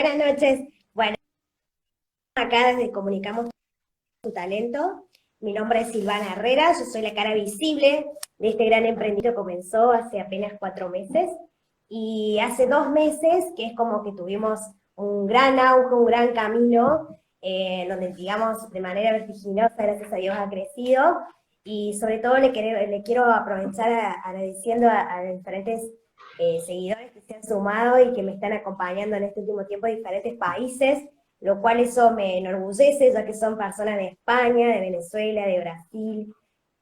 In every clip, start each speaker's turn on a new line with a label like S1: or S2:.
S1: Buenas noches. Bueno, acá desde Comunicamos tu Talento. Mi nombre es Silvana Herrera, yo soy la cara visible de este gran emprendimiento que comenzó hace apenas 4 meses. Y hace 2 meses, que es como que tuvimos un gran auge, un gran camino, donde, digamos, de manera vertiginosa, gracias a Dios, ha crecido. Y sobre todo le quiero aprovechar agradeciendo a diferentes seguidores que se han sumado y que me están acompañando en este último tiempo de diferentes países, lo cual eso me enorgullece, ya que son personas de España, de Venezuela, de Brasil,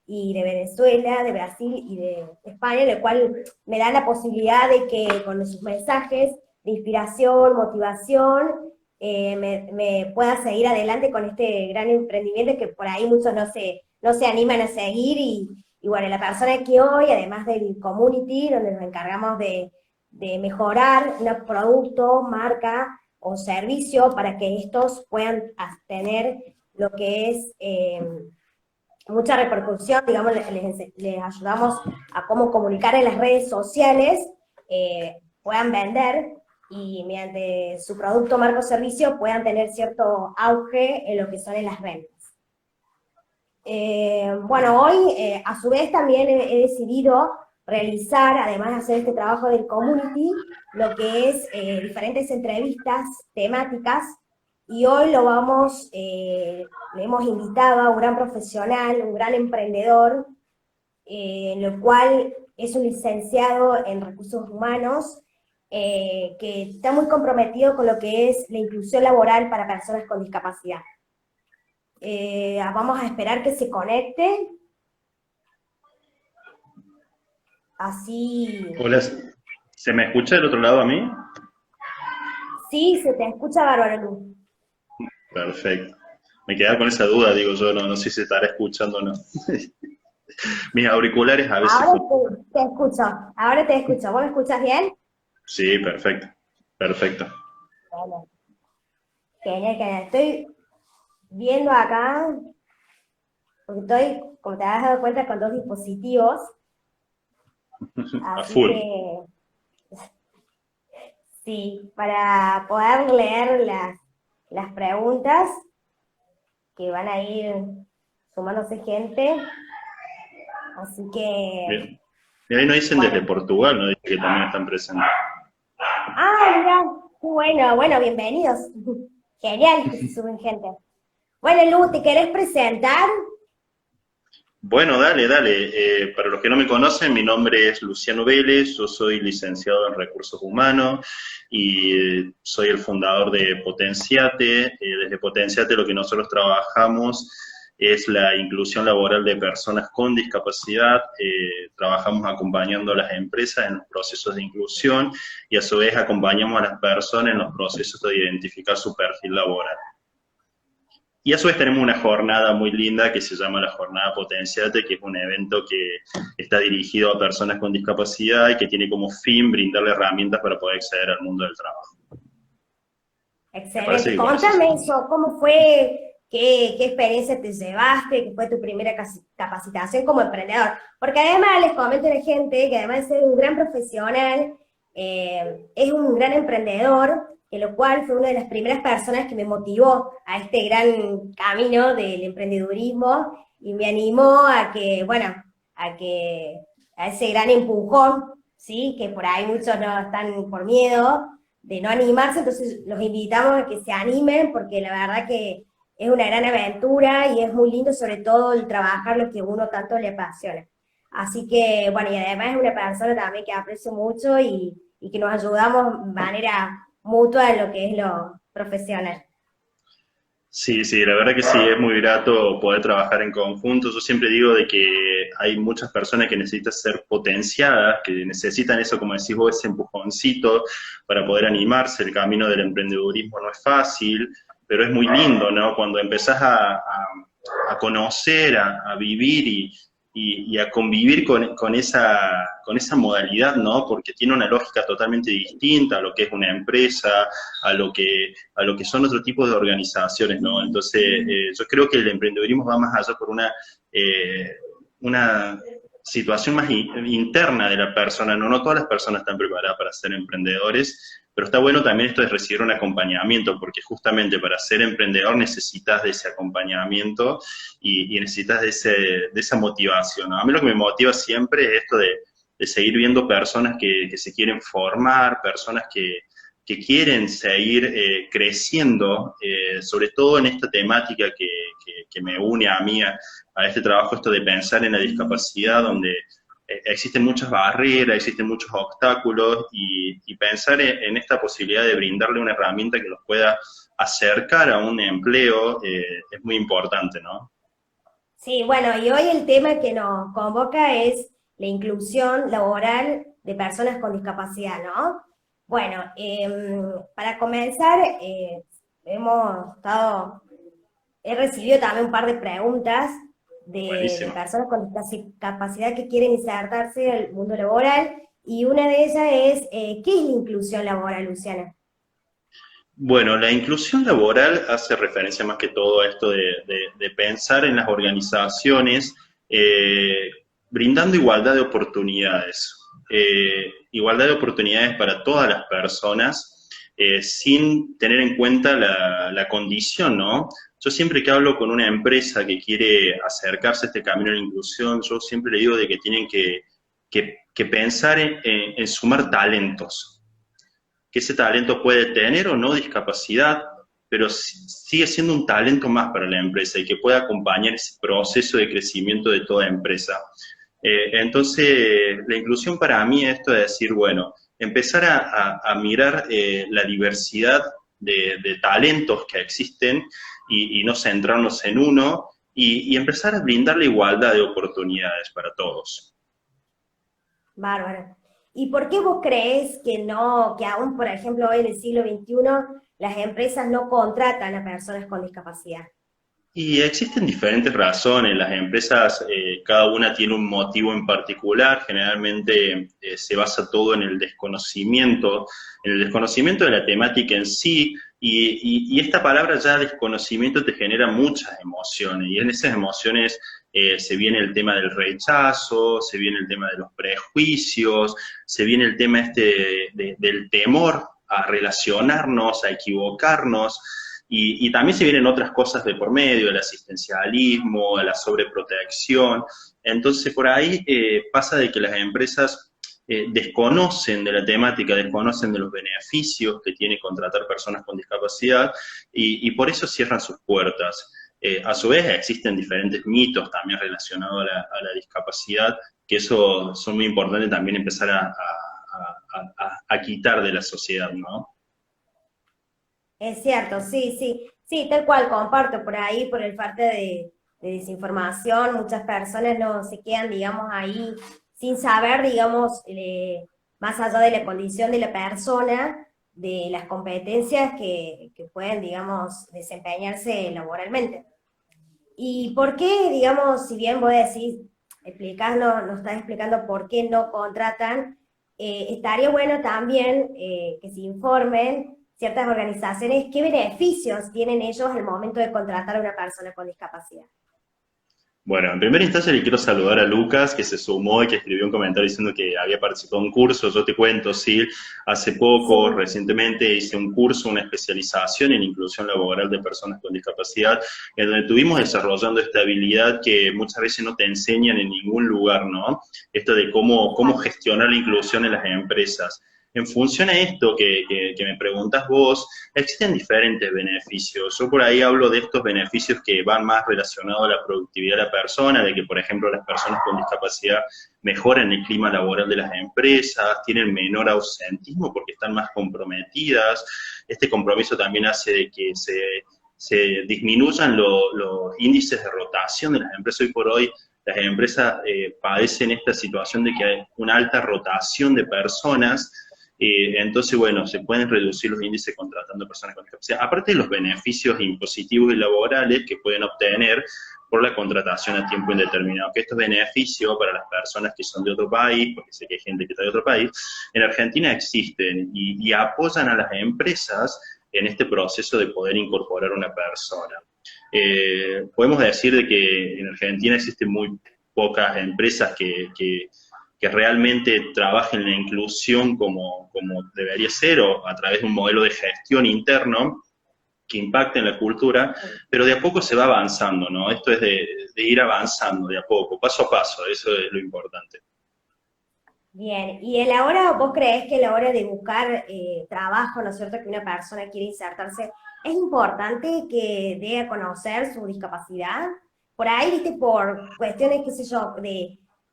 S1: y de Venezuela, de Brasil y de España, lo cual me da la posibilidad de que con sus mensajes de inspiración, motivación, me pueda seguir adelante con este gran emprendimiento que por ahí muchos no se animan a seguir, y bueno, la persona que hoy, además del community, donde nos encargamos de mejorar un producto, marca o servicio para que estos puedan tener lo que es mucha repercusión, digamos, les ayudamos a cómo comunicar en las redes sociales, puedan vender y mediante su producto, marca o servicio puedan tener cierto auge en lo que son en las ventas. Bueno, hoy a su vez también he decidido realizar, además de hacer este trabajo del community, lo que es diferentes entrevistas temáticas, y hoy le hemos invitado a un gran profesional, un gran emprendedor, lo cual es un licenciado en recursos humanos, que está muy comprometido con lo que es la inclusión laboral para personas con discapacidad. Vamos a esperar que se conecte. Así.
S2: Hola, ¿se me escucha del otro lado a mí?
S1: Sí, se te escucha bárbaro, Lu.
S2: Perfecto. Me quedaba con esa duda, digo yo, no sé si se estará escuchando o no. Mis auriculares a veces
S1: Ahora
S2: funcionan.
S1: te escucho, ahora te escucho. ¿Vos me escuchas bien?
S2: Sí, perfecto, perfecto.
S1: Bueno, genial, genial. Estoy viendo acá, porque estoy, como te has dado cuenta, con dos dispositivos,
S2: A
S1: así
S2: full.
S1: que sí, para poder leer las preguntas que van a ir sumándose gente, así que,
S2: Bien. Y ahí nos dicen desde
S1: bueno.
S2: Portugal, ¿no? Dice que también están presentes.
S1: Ah, mira, bueno, bueno, bienvenidos. Genial que se suben gente. Bueno, Lu, ¿te querés presentar?
S2: Bueno, dale, dale. Para los que no me conocen, mi nombre es Luciano Vélez, yo soy licenciado en Recursos Humanos y soy el fundador de Potenciate. Desde Potenciate lo que nosotros trabajamos es la inclusión laboral de personas con discapacidad. Trabajamos acompañando a las empresas en los procesos de inclusión y a su vez acompañamos a las personas en los procesos de identificar su perfil laboral. Y a su vez tenemos una jornada muy linda que se llama la Jornada Potenciate, que es un evento que está dirigido a personas con discapacidad y que tiene como fin brindarle herramientas para poder acceder al mundo del trabajo. Me parece
S1: Excelente.
S2: que con eso se...
S1: Contame eso, ¿cómo fue? ¿Qué experiencia te llevaste? ¿Qué fue tu primera capacitación como emprendedor? Porque además les comento a la gente que además de ser un gran profesional, es un gran emprendedor, que lo cual fue una de las primeras personas que me motivó a este gran camino del emprendedurismo y me animó a que, bueno, a ese gran empujón, ¿sí? Que por ahí muchos no están por miedo de no animarse, entonces los invitamos a que se animen, porque la verdad que es una gran aventura y es muy lindo, sobre todo el trabajar lo que uno tanto le apasiona. Así que, bueno, y además es una persona también que aprecio mucho, y que nos ayudamos de manera mutua en lo que es lo profesional.
S2: Sí, sí, la verdad que sí, es muy grato poder trabajar en conjunto. Yo siempre digo de que hay muchas personas que necesitan ser potenciadas, que necesitan eso, como decís vos, ese empujoncito para poder animarse. El camino del emprendedurismo no es fácil, pero es muy lindo, ¿no? Cuando empezás a conocer, a vivir y a convivir con esa modalidad, ¿no? Porque tiene una lógica totalmente distinta a lo que es una empresa, a lo que son otro tipo de organizaciones, ¿no? Entonces, yo creo que el emprendedurismo va más allá por una situación más interna de la persona, ¿no? No todas las personas están preparadas para ser emprendedores, pero está bueno también esto de recibir un acompañamiento, porque justamente para ser emprendedor necesitas de ese acompañamiento y necesitas de esa motivación, ¿no? A mí lo que me motiva siempre es esto de seguir viendo personas que se quieren formar, personas que quieren seguir creciendo, sobre todo en esta temática que me une a mí a este trabajo, esto de pensar en la discapacidad, donde existen muchas barreras, existen muchos obstáculos, y pensar en esta posibilidad de brindarle una herramienta que los pueda acercar a un empleo es muy importante, ¿no?
S1: Sí, bueno, y hoy el tema que nos convoca es la inclusión laboral de personas con discapacidad, ¿no? Bueno, para comenzar, hemos estado, he recibido también un par de preguntas de
S2: Buenísimo.
S1: personas con discapacidad que quieren insertarse al mundo laboral, y una de ellas es, ¿qué es la inclusión laboral, Luciana?
S2: Bueno, la inclusión laboral hace referencia más que todo a esto de pensar en las organizaciones eh, brindando igualdad de oportunidades. Igualdad de oportunidades para todas las personas, sin tener en cuenta la condición, ¿no? Yo siempre que hablo con una empresa que quiere acercarse a este camino de la inclusión, yo siempre le digo de que tienen que pensar en sumar talentos, que ese talento puede tener o no discapacidad, pero sigue siendo un talento más para la empresa y que pueda acompañar ese proceso de crecimiento de toda empresa. Entonces, la inclusión para mí es esto de decir, bueno, empezar a mirar la diversidad de talentos que existen y no centrarnos en uno y empezar a brindar la igualdad de oportunidades para todos.
S1: Bárbaro. ¿Y por qué vos crees que no, que aún, por ejemplo, hoy en el siglo XXI, las empresas no contratan a personas con discapacidad?
S2: Y existen diferentes razones, las empresas, cada una tiene un motivo en particular, generalmente se basa todo en el desconocimiento de la temática en sí, y esta palabra ya desconocimiento te genera muchas emociones, y en esas emociones se viene el tema del rechazo, se viene el tema de los prejuicios, se viene el tema del temor a relacionarnos, a equivocarnos, y también se vienen otras cosas de por medio, el asistencialismo, la sobreprotección. Entonces, por ahí pasa de que las empresas desconocen de la temática, desconocen de los beneficios que tiene contratar personas con discapacidad y por eso cierran sus puertas. A su vez, existen diferentes mitos también relacionados a la discapacidad, que eso son muy importantes también empezar a quitar de la sociedad, ¿no?
S1: Es cierto, sí, sí, sí, tal cual, comparto por ahí, por el parte de desinformación, muchas personas no se quedan, digamos, ahí sin saber, digamos, más allá de la condición de la persona, de las competencias que pueden, digamos, desempeñarse laboralmente. ¿Y por qué, digamos, si bien vos decís, nos estás explicando por qué no contratan, estaría bueno también que se informen ciertas organizaciones qué beneficios tienen ellos al momento de contratar a una persona con discapacidad?
S2: Bueno, en primera instancia le quiero saludar a Lucas, que se sumó y que escribió un comentario diciendo que había participado en un curso. Yo te cuento, sí, hace poco,
S1: Sí.
S2: recientemente hice un curso, una especialización en inclusión laboral de personas con discapacidad, en donde estuvimos desarrollando esta habilidad que muchas veces no te enseñan en ningún lugar, ¿no? Esto de cómo gestionar la inclusión en las empresas. En función a esto que me preguntas vos, existen diferentes beneficios. Yo por ahí hablo de estos beneficios que van más relacionados a la productividad de la persona, de que, por ejemplo, las personas con discapacidad mejoran el clima laboral de las empresas, tienen menor ausentismo porque están más comprometidas. Este compromiso también hace de que se disminuyan los índices de rotación de las empresas. Hoy por hoy las empresas padecen esta situación de que hay una alta rotación de personas. Entonces, bueno, se pueden reducir los índices contratando personas con discapacidad, aparte de los beneficios impositivos y laborales que pueden obtener por la contratación a tiempo indeterminado, que estos beneficios para las personas que son de otro país, porque sé que hay gente que está de otro país, en Argentina existen y apoyan a las empresas en este proceso de poder incorporar una persona. Podemos decir de que en Argentina existen muy pocas empresas que que realmente trabajen la inclusión como debería ser, o a través de un modelo de gestión interno que impacte en la cultura, pero de a poco se va avanzando, ¿no? Esto es de ir avanzando de a poco, paso a paso, eso es lo importante.
S1: Bien, y a la hora, ¿vos creés que a la hora de buscar trabajo, ¿no es cierto?, que una persona quiere insertarse, es importante que dé a conocer su discapacidad? Por ahí, viste, por cuestiones, qué sé yo,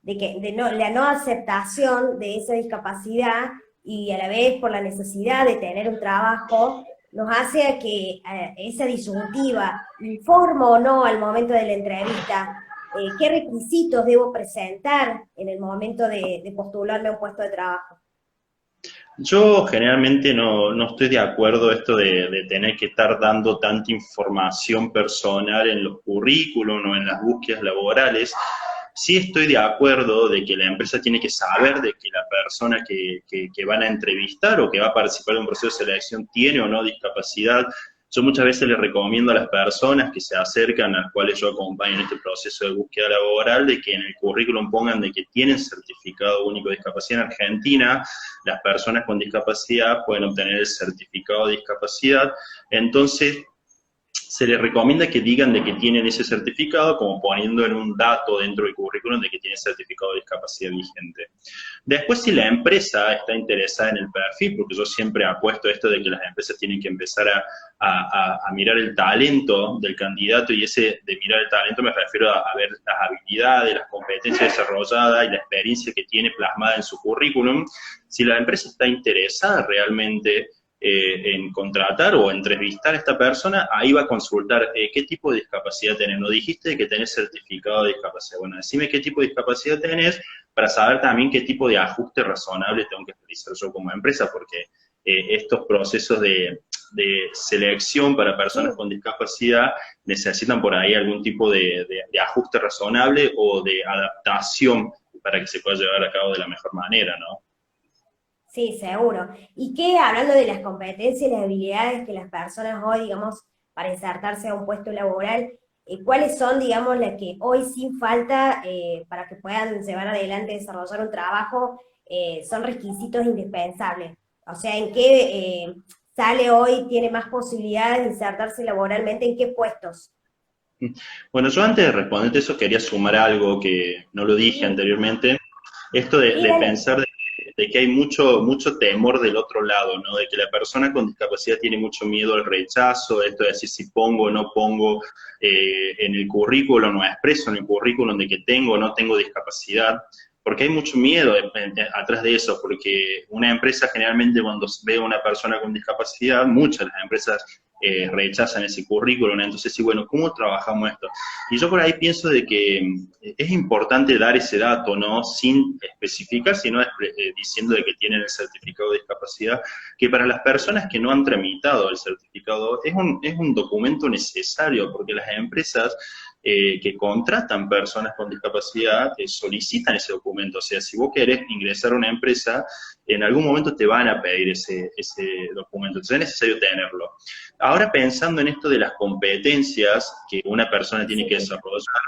S1: de no, la no aceptación de esa discapacidad y a la vez por la necesidad de tener un trabajo, nos hace a que esa disyuntiva, informo o no al momento de la entrevista, qué requisitos debo presentar en el momento de postularme a un puesto de trabajo.
S2: Yo generalmente no estoy de acuerdo esto de tener que estar dando tanta información personal en los currículum o en las búsquedas laborales. Sí estoy de acuerdo de que la empresa tiene que saber de que la persona que van a entrevistar o que va a participar en un proceso de selección tiene o no discapacidad. Yo muchas veces les recomiendo a las personas que se acercan, a las cuales yo acompaño en este proceso de búsqueda laboral, de que en el currículum pongan de que tienen certificado único de discapacidad. En Argentina, las personas con discapacidad pueden obtener el certificado de discapacidad. Entonces, se les recomienda que digan de que tienen ese certificado, como poniendo en un dato dentro del currículum de que tiene certificado de discapacidad vigente. Después, si la empresa está interesada en el perfil, porque yo siempre apuesto esto de que las empresas tienen que empezar a mirar el talento del candidato, y ese de mirar el talento me refiero a ver las habilidades, las competencias desarrolladas y la experiencia que tiene plasmada en su currículum. Si la empresa está interesada realmente en contratar o entrevistar a esta persona, ahí va a consultar qué tipo de discapacidad tenés. No dijiste que tenés certificado de discapacidad. Bueno, decime qué tipo de discapacidad tenés para saber también qué tipo de ajuste razonable tengo que realizar yo como empresa, porque estos procesos de selección para personas con discapacidad necesitan por ahí algún tipo de ajuste razonable o de adaptación para que se pueda llevar a cabo de la mejor manera, ¿no?
S1: Sí, seguro. Y que hablando de las competencias y las habilidades que las personas hoy, digamos, para insertarse a un puesto laboral, ¿cuáles son, digamos, las que hoy sin falta para que puedan llevar adelante, desarrollar un trabajo, son requisitos indispensables? O sea, ¿en qué sale hoy, tiene más posibilidades de insertarse laboralmente, en qué puestos?
S2: Bueno, yo antes de responderte eso quería sumar algo que no lo dije
S1: Sí,
S2: anteriormente, esto de,
S1: sí,
S2: de
S1: dale.
S2: pensar de que hay mucho temor del otro lado, ¿no? De que la persona con discapacidad tiene mucho miedo al rechazo, esto de decir si pongo o no pongo en el currículum o expreso en el currículum de que tengo o no tengo discapacidad, porque hay mucho miedo atrás de eso, porque una empresa generalmente cuando ve a una persona con discapacidad, muchas de las empresas rechazan ese currículum, entonces sí, bueno, ¿cómo trabajamos esto? Y yo por ahí pienso de que es importante dar ese dato, ¿no? Sin especificar, sino diciendo de que tienen el certificado de discapacidad, que para las personas que no han tramitado el certificado es un documento necesario, porque las empresas que contratan personas con discapacidad solicitan ese documento. O sea, si vos querés ingresar a una empresa, en algún momento te van a pedir ese documento. Entonces es necesario tenerlo. Ahora pensando en esto de las competencias que una persona tiene que
S1: Sí,
S2: desarrollar,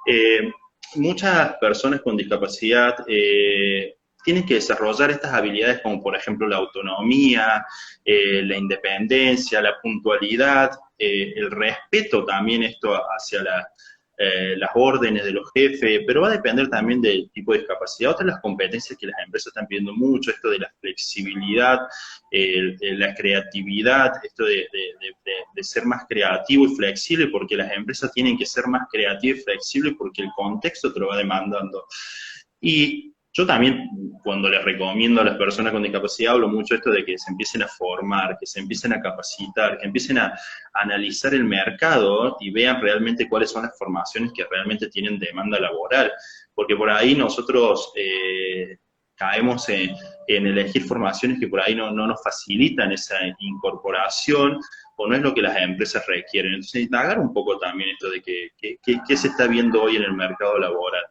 S2: eh, muchas personas con discapacidad tienen que desarrollar estas habilidades como por ejemplo la autonomía, la independencia, la puntualidad, el respeto también esto hacia las órdenes de los jefes, pero va a depender también del tipo de discapacidad. Otras de las competencias que las empresas están pidiendo mucho, esto de la flexibilidad, la creatividad, esto de ser más creativo y flexible, porque las empresas tienen que ser más creativas y flexibles porque el contexto te lo va demandando. Y yo también, cuando les recomiendo a las personas con discapacidad, hablo mucho de esto de que se empiecen a formar, que se empiecen a capacitar, que empiecen a analizar el mercado y vean realmente cuáles son las formaciones que realmente tienen demanda laboral. Porque por ahí nosotros caemos en elegir formaciones que por ahí no nos facilitan esa incorporación o no es lo que las empresas requieren. Entonces, indagar un poco también esto de qué se está viendo hoy en el mercado laboral.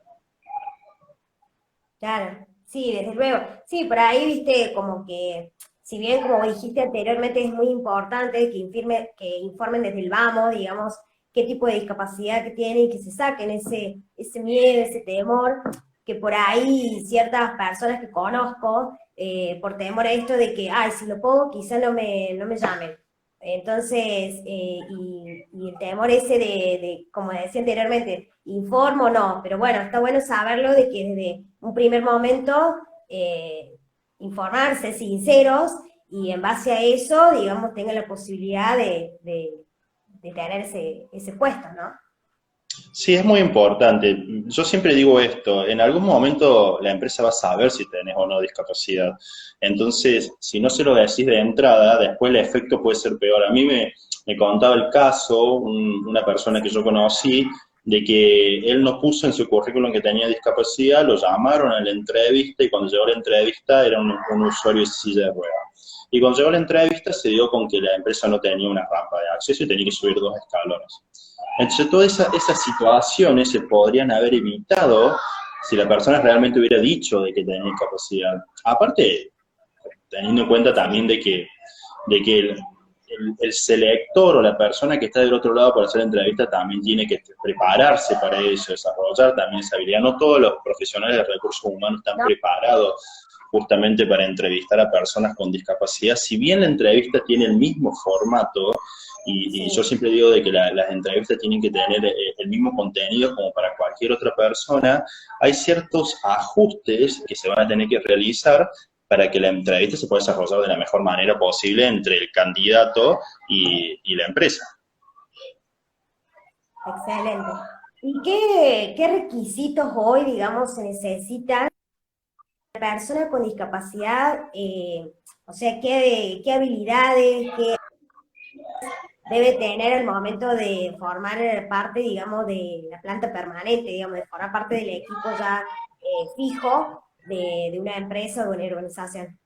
S1: claro, sí, desde luego. Sí, por ahí, viste, como que, si bien como dijiste anteriormente, es muy importante que informen desde el vamos, digamos, qué tipo de discapacidad que tienen y que se saquen ese miedo, ese temor. que por ahí ciertas personas que conozco, por temor a esto de que, ay, si lo pongo quizá no me llamen. Entonces, y el temor ese como decía anteriormente, informo o no, pero bueno, está bueno saberlo de que desde un primer momento informarse, sinceros, y en base a eso, digamos, tengan la posibilidad de tener ese puesto, ¿no?
S2: Sí, es muy importante. Yo siempre digo esto, en algún momento la empresa va a saber si tenés o no discapacidad. Entonces, si no se lo decís de entrada, después el efecto puede ser peor. A mí me contaba el caso, una persona que yo conocí, de que él no puso en su currículum que tenía discapacidad, lo llamaron a la entrevista y cuando llegó a la entrevista era un usuario de silla de ruedas. Y cuando llegó a la entrevista se dio con que la empresa no tenía una rampa de acceso y tenía que subir 2 escalones. Entonces, todas esas situaciones se podrían haber evitado si la persona realmente hubiera dicho de que tenía discapacidad. Aparte, teniendo en cuenta también de que el selector o la persona que está del otro lado para hacer la entrevista también tiene que prepararse para eso, desarrollar también esa habilidad. No todos los profesionales de recursos humanos están
S1: No,
S2: preparados justamente para entrevistar a personas con discapacidad. Si bien la entrevista tiene el mismo formato, y yo
S1: sí.
S2: siempre digo de que las entrevistas tienen que tener el mismo contenido como para cualquier otra persona, hay ciertos ajustes que se van a tener que realizar para que la entrevista se pueda desarrollar de la mejor manera posible entre el candidato y la empresa.
S1: Excelente. ¿Y qué requisitos hoy, digamos, se necesitan para una persona con discapacidad? O sea, qué habilidades, qué debe tener al momento de formar parte, digamos, de la planta permanente, digamos, de formar parte del equipo ya fijo de una empresa o de una organización?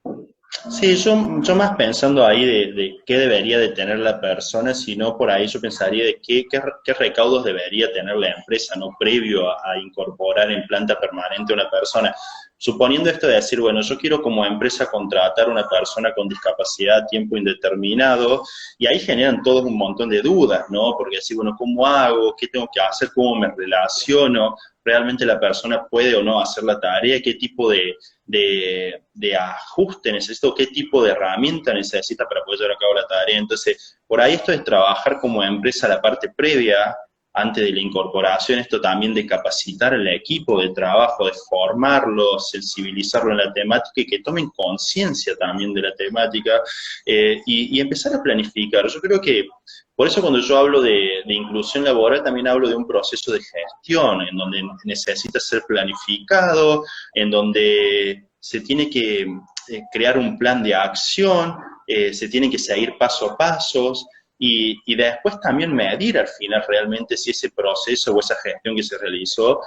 S2: Sí, yo más pensando ahí de qué debería de tener la persona, sino por ahí yo pensaría de qué recaudos debería tener la empresa, ¿no? Previo a incorporar en planta permanente a una persona. Suponiendo esto de decir, bueno, yo quiero como empresa contratar a una persona con discapacidad a tiempo indeterminado, y ahí generan todos un montón de dudas, ¿no? Porque así, bueno, ¿cómo hago? ¿Qué tengo que hacer? ¿Cómo me relaciono? ¿Realmente la persona puede o no hacer la tarea? ¿Qué tipo de ajuste necesita o qué tipo de herramienta necesita para poder llevar a cabo la tarea? Entonces, por ahí esto es trabajar como empresa la parte previa, antes de la incorporación, esto también de capacitar al equipo de trabajo, de formarlo, sensibilizarlo en la temática y que tomen conciencia también de la temática y empezar a planificar. Yo creo que por eso cuando yo hablo de inclusión laboral también hablo de un proceso de gestión en donde necesita ser planificado, en donde se tiene que crear un plan de acción, se tienen que seguir paso a pasos y después también medir al final realmente si ese proceso o esa gestión que se realizó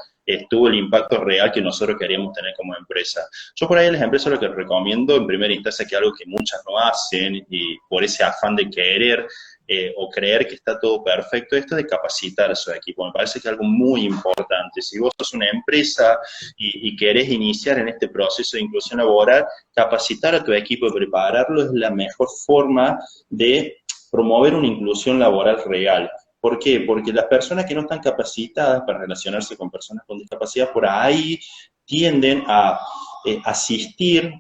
S2: tuvo el impacto real que nosotros queríamos tener como empresa. Yo por ahí a las empresas lo que recomiendo en primera instancia que algo que muchas no hacen y por ese afán de querer o creer que está todo perfecto, esto de capacitar a su equipo. Me parece que es algo muy importante. Si vos sos una empresa y querés iniciar en este proceso de inclusión laboral, capacitar a tu equipo y prepararlo es la mejor forma de promover una inclusión laboral real. ¿Por qué? Porque las personas que no están capacitadas para relacionarse con personas con discapacidad, por ahí tienden a asistir,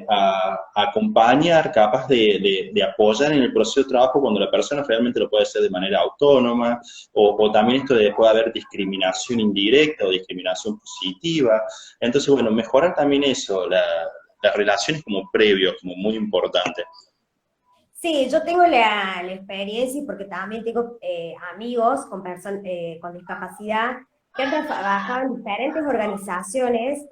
S2: a acompañar, capaz de apoyar en el proceso de trabajo cuando la persona realmente lo puede hacer de manera autónoma, o también esto de puede haber discriminación indirecta o discriminación positiva. Entonces, bueno, mejorar también eso, las relaciones como previo, como muy importante.
S1: Sí, yo tengo la experiencia porque también tengo amigos con discapacidad que han trabajado en diferentes organizaciones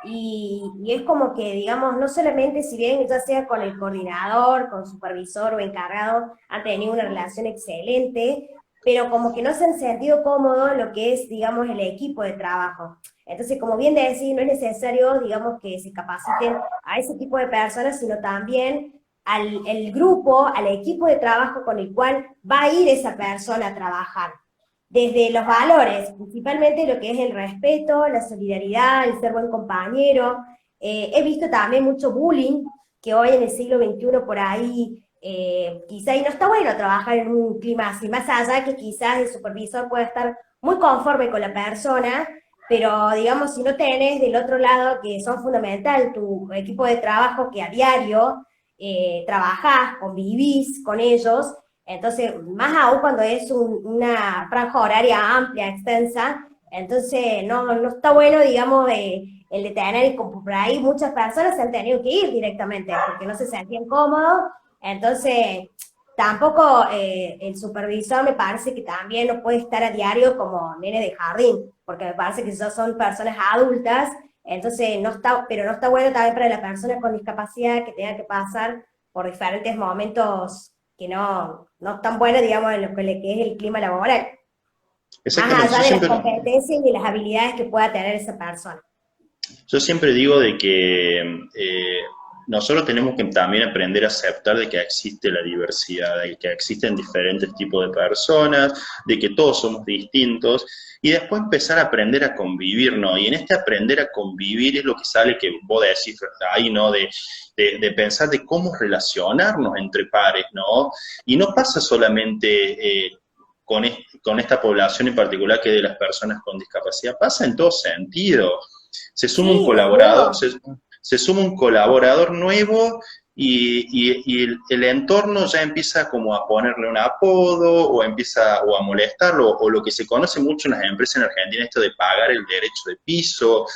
S1: y es como que, digamos, no solamente si bien ya sea con el coordinador, con supervisor o encargado, han tenido una relación excelente, pero como que no se han sentido cómodos en lo que es, digamos, el equipo de trabajo. Entonces, como bien decís, no es necesario, digamos, que se capaciten a ese tipo de personas, sino también al grupo, al equipo de trabajo con el cual va a ir esa persona a trabajar. Desde los valores, principalmente lo que es el respeto, la solidaridad, el ser buen compañero. He visto también mucho bullying, que hoy en el siglo XXI por ahí, quizá, y no está bueno trabajar en un clima así, más allá que quizás el supervisor pueda estar muy conforme con la persona, pero digamos, si no tenés del otro lado, que son fundamental, tu equipo de trabajo que a diario trabajás, convivís con ellos, entonces, más aún cuando es una franja horaria amplia, extensa, entonces no está bueno, digamos, el de tener, como por ahí muchas personas se han tenido que ir directamente porque no se sentían cómodos, entonces tampoco el supervisor me parece que también no puede estar a diario como nene de jardín, porque me parece que ya son personas adultas, entonces no está, pero no está bueno también para la persona con discapacidad que tenga que pasar por diferentes momentos que no están buenos, digamos, en lo que es el clima laboral, más
S2: Exactamente,
S1: allá de las competencias y las habilidades que pueda tener esa persona.
S2: yo siempre digo de que nosotros tenemos que también aprender a aceptar de que existe la diversidad, de que existen diferentes tipos de personas, de que todos somos distintos, y después empezar a aprender a convivir, ¿no? Y en este aprender a convivir es lo que sale que vos decís ahí, ¿no? De pensar de cómo relacionarnos entre pares, ¿no? Y no pasa solamente con esta población en particular que es de las personas con discapacidad, pasa en todo sentido. Se suma un
S1: Sí, desde
S2: colaborador,
S1: luego.
S2: se suma un colaborador nuevo y el entorno ya empieza como a ponerle un apodo o empieza o a molestarlo, o lo que se conoce mucho en las empresas en Argentina, esto de pagar el derecho de piso,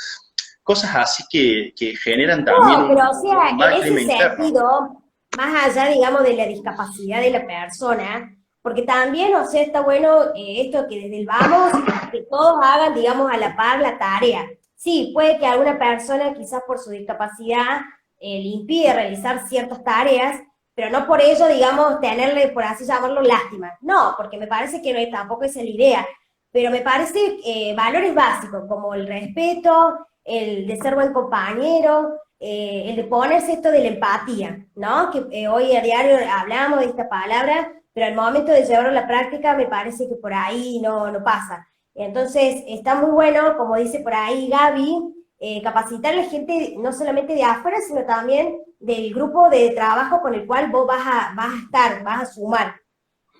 S2: cosas así que generan también
S1: No, pero o sea,
S2: un
S1: en
S2: mal
S1: ese
S2: clima interno.
S1: sentido, más allá, digamos, de la discapacidad de la persona, porque también, o sea, está bueno esto que desde el vamos, que todos hagan, digamos, a la par la tarea. Sí, puede que alguna persona, quizás por su discapacidad, le impide realizar ciertas tareas, pero no por ello, digamos, tenerle, por así llamarlo, lástima. No, porque me parece que tampoco esa es la idea. Pero me parece valores básicos, como el respeto, el de ser buen compañero, el de ponerse esto de la empatía, ¿no? Que hoy a diario hablamos de esta palabra, pero al momento de llevarlo a la práctica me parece que por ahí no pasa. Entonces, está muy bueno, como dice por ahí Gaby, capacitar a la gente no solamente de afuera, sino también del grupo de trabajo con el cual vos vas a estar, vas a sumar.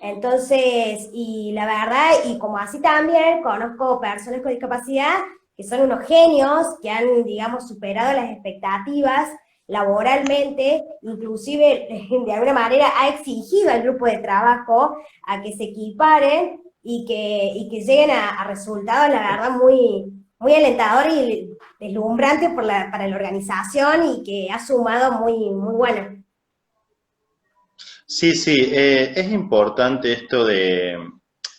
S1: Entonces, y la verdad, y como así también conozco personas con discapacidad que son unos genios, que han, digamos, superado las expectativas laboralmente, inclusive de alguna manera ha exigido al grupo de trabajo a que se equiparen y que lleguen a resultados, la verdad, muy alentadores y deslumbrantes para la organización y que ha sumado muy bueno.
S2: Sí, sí, es importante esto de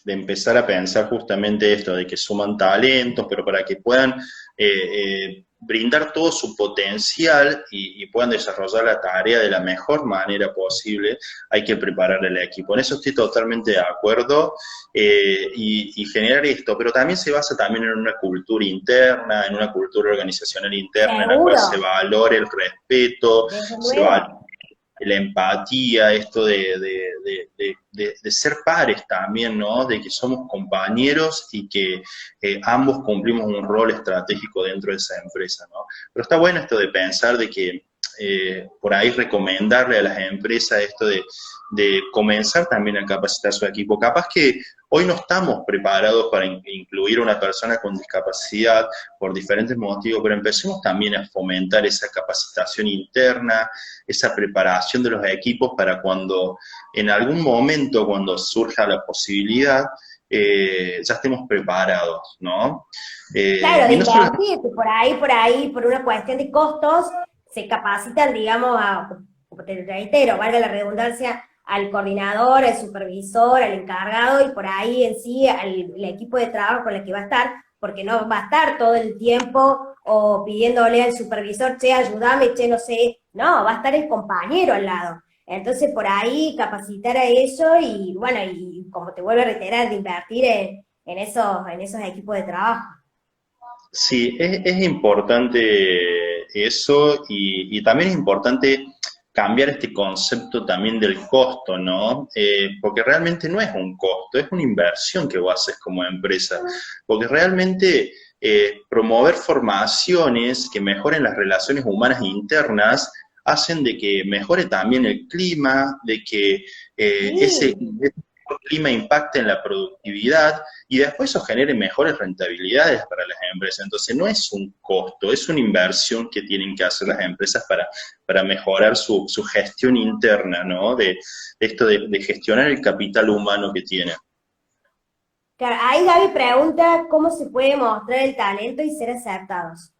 S2: empezar a pensar justamente esto, de que suman talentos, pero para que puedan brindar todo su potencial y puedan desarrollar la tarea de la mejor manera posible, hay que preparar el equipo. En eso estoy totalmente de acuerdo y generar esto, pero también se basa también en una cultura interna, en una cultura organizacional interna en la cual
S1: Seguro,
S2: se valore el respeto,
S1: desde
S2: se valore
S1: luego.
S2: la empatía, esto de ser pares también, ¿no? De que somos compañeros y que ambos cumplimos un rol estratégico dentro de esa empresa, ¿no? Pero está bueno esto de pensar de que por ahí recomendarle a las empresas esto de comenzar también a capacitar su equipo. Capaz que hoy no estamos preparados para incluir a una persona con discapacidad por diferentes motivos, pero empecemos también a fomentar esa capacitación interna, esa preparación de los equipos para cuando en algún momento, cuando surja la posibilidad, ya estemos preparados, ¿no?
S1: Claro, de
S2: Y no solo...
S1: invertir, que por ahí, por una cuestión de costos, se capacitan, digamos, como te reitero, valga la redundancia, al coordinador, al supervisor, al encargado y por ahí en sí al equipo de trabajo con el que va a estar, porque no va a estar todo el tiempo o pidiéndole al supervisor, che, ayúdame, che, no sé, no, va a estar el compañero al lado. Entonces, por ahí capacitar a eso y, bueno, y como te vuelvo a reiterar, de invertir en esos equipos de trabajo.
S2: Sí, es importante eso y también es importante cambiar este concepto también del costo, ¿no? Porque realmente no es un costo, es una inversión que vos haces como empresa, porque realmente promover formaciones que mejoren las relaciones humanas internas hacen de que mejore también el clima, de que ese
S1: Sí,
S2: mejor clima impacte en la productividad y después eso genere mejores rentabilidades para las empresas. Entonces no es un costo, es una inversión que tienen que hacer las empresas para mejorar su gestión interna, ¿no? De esto de gestionar el capital humano que tienen.
S1: Claro, ahí Gaby pregunta cómo se puede mostrar el talento y ser aceptados.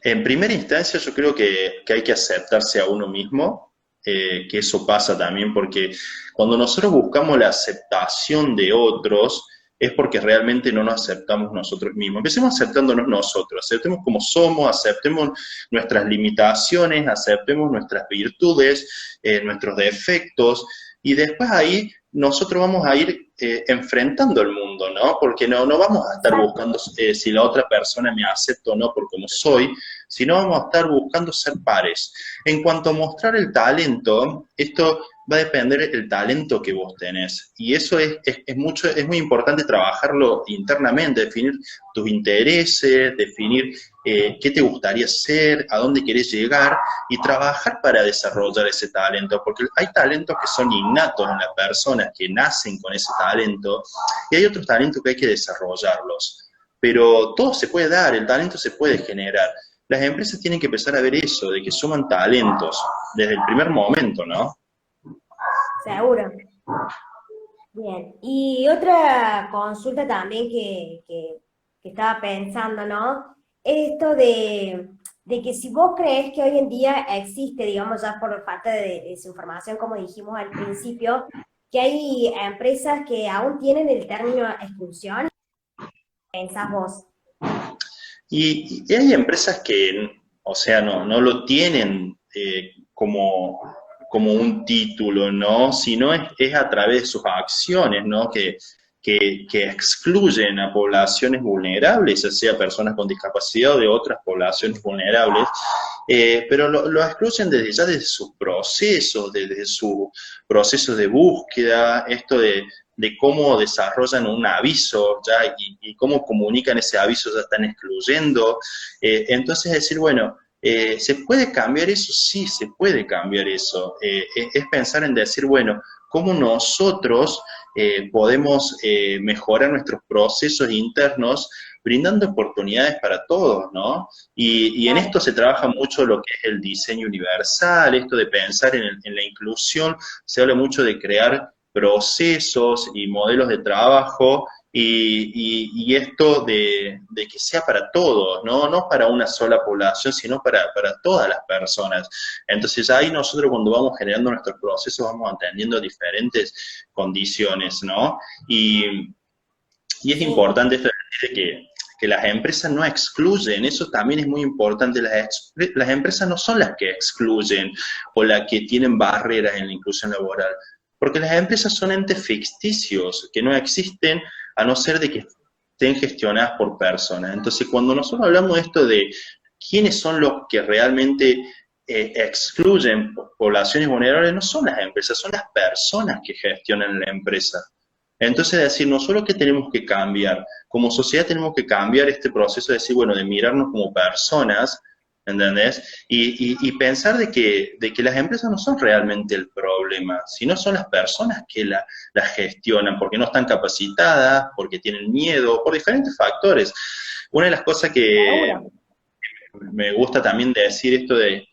S2: En primera instancia, yo creo que hay que aceptarse a uno mismo, que eso pasa también porque cuando nosotros buscamos la aceptación de otros, es porque realmente no nos aceptamos nosotros mismos. Empecemos aceptándonos nosotros, aceptemos como somos, aceptemos nuestras limitaciones, aceptemos nuestras virtudes, nuestros defectos, y después ahí nosotros vamos a ir enfrentando el mundo, ¿no? Porque no vamos a estar buscando si la otra persona me acepta o no por como soy, sino vamos a estar buscando ser pares. En cuanto a mostrar el talento, esto va a depender del talento que vos tenés. Y eso es muy importante trabajarlo internamente, definir tus intereses, definir qué te gustaría hacer, a dónde querés llegar, y trabajar para desarrollar ese talento, porque hay talentos que son innatos en las personas, que nacen con ese talento, y hay otros talentos que hay que desarrollarlos. Pero todo se puede dar, el talento se puede generar. Las empresas tienen que empezar a ver eso, de que suman talentos desde el primer momento, ¿no?
S1: Seguro. Bien. Y otra consulta también que estaba pensando, ¿no? Esto de que si vos crees que hoy en día existe, digamos, ya por falta de desinformación, como dijimos al principio, que hay empresas que aún tienen el término exclusión, ¿pensás vos?
S2: Y hay empresas que, o sea, no lo tienen como un título, ¿no? Sino es a través de sus acciones, ¿no? Que excluyen a poblaciones vulnerables, ya sea personas con discapacidad o de otras poblaciones vulnerables, pero lo excluyen desde sus procesos, desde sus procesos de búsqueda, esto de cómo desarrollan un aviso ya y cómo comunican ese aviso, ya están excluyendo. Entonces decir, bueno, ¿se puede cambiar eso? Sí, se puede cambiar eso. Es pensar en decir, bueno, ¿cómo nosotros podemos mejorar nuestros procesos internos brindando oportunidades para todos, ¿no? Y en
S1: Claro.
S2: esto se trabaja mucho lo que es el diseño universal, esto de pensar en la inclusión, se habla mucho de crear procesos y modelos de trabajo y esto de que sea para todos, ¿no? No para una sola población, sino para todas las personas. Entonces ahí nosotros cuando vamos generando nuestros procesos vamos entendiendo diferentes condiciones, ¿no? Y es
S1: Sí.
S2: importante esto de que las empresas no excluyen, eso también es muy importante, las empresas no son las que excluyen o las que tienen barreras en la inclusión laboral, porque las empresas son entes ficticios que no existen a no ser de que estén gestionadas por personas. Entonces, cuando nosotros hablamos de esto de quiénes son los que realmente excluyen poblaciones vulnerables, no son las empresas, son las personas que gestionan la empresa. Entonces, decir, no solo que tenemos que cambiar, como sociedad tenemos que cambiar este proceso de decir, bueno, de mirarnos como personas, ¿entendés? Y pensar de que las empresas no son realmente el problema, sino son las personas que la gestionan, porque no están capacitadas, porque tienen miedo, por diferentes factores. Una de las cosas que
S1: Seguro.
S2: me gusta también decir esto de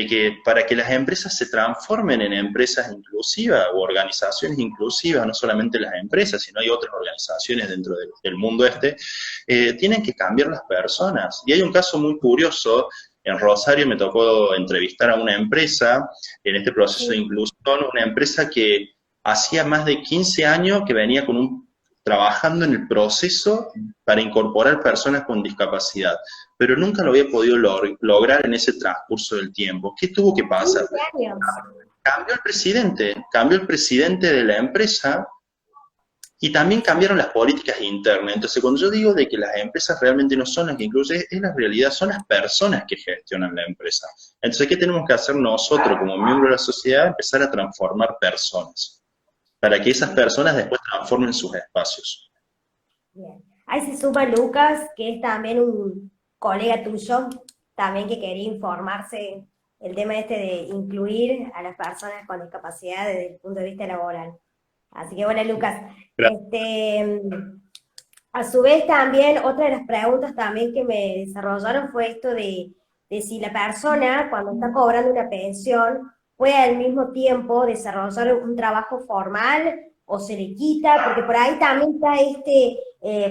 S2: que para que las empresas se transformen en empresas inclusivas o organizaciones inclusivas, no solamente las empresas, sino hay otras organizaciones dentro del mundo tienen que cambiar las personas. Y hay un caso muy curioso, en Rosario me tocó entrevistar a una empresa en este proceso de
S1: Sí.
S2: inclusión, una empresa que hacía más de 15 años que venía trabajando en el proceso para incorporar personas con discapacidad, pero nunca lo había podido lograr en ese transcurso del tiempo. ¿Qué tuvo que pasar?
S1: 15 años.
S2: Cambió el presidente de la empresa y también cambiaron las políticas internas. Entonces, cuando yo digo de que las empresas realmente no son las que incluyen, es la realidad, son las personas que gestionan la empresa. Entonces, ¿qué tenemos que hacer nosotros como miembros de la sociedad? Empezar a transformar personas, para que esas
S1: Bien,
S2: personas después transformen sus espacios.
S1: bien. Ahí se suma Lucas, que es también un colega tuyo, también que quería informarse el tema este de incluir a las personas con discapacidad desde el punto de vista laboral. Así que bueno, Lucas,
S2: Gra-
S1: a su vez también, otra de las preguntas también que me desarrollaron fue esto de si la persona cuando está cobrando una pensión puede al mismo tiempo desarrollar un trabajo formal o se le quita, porque por ahí también está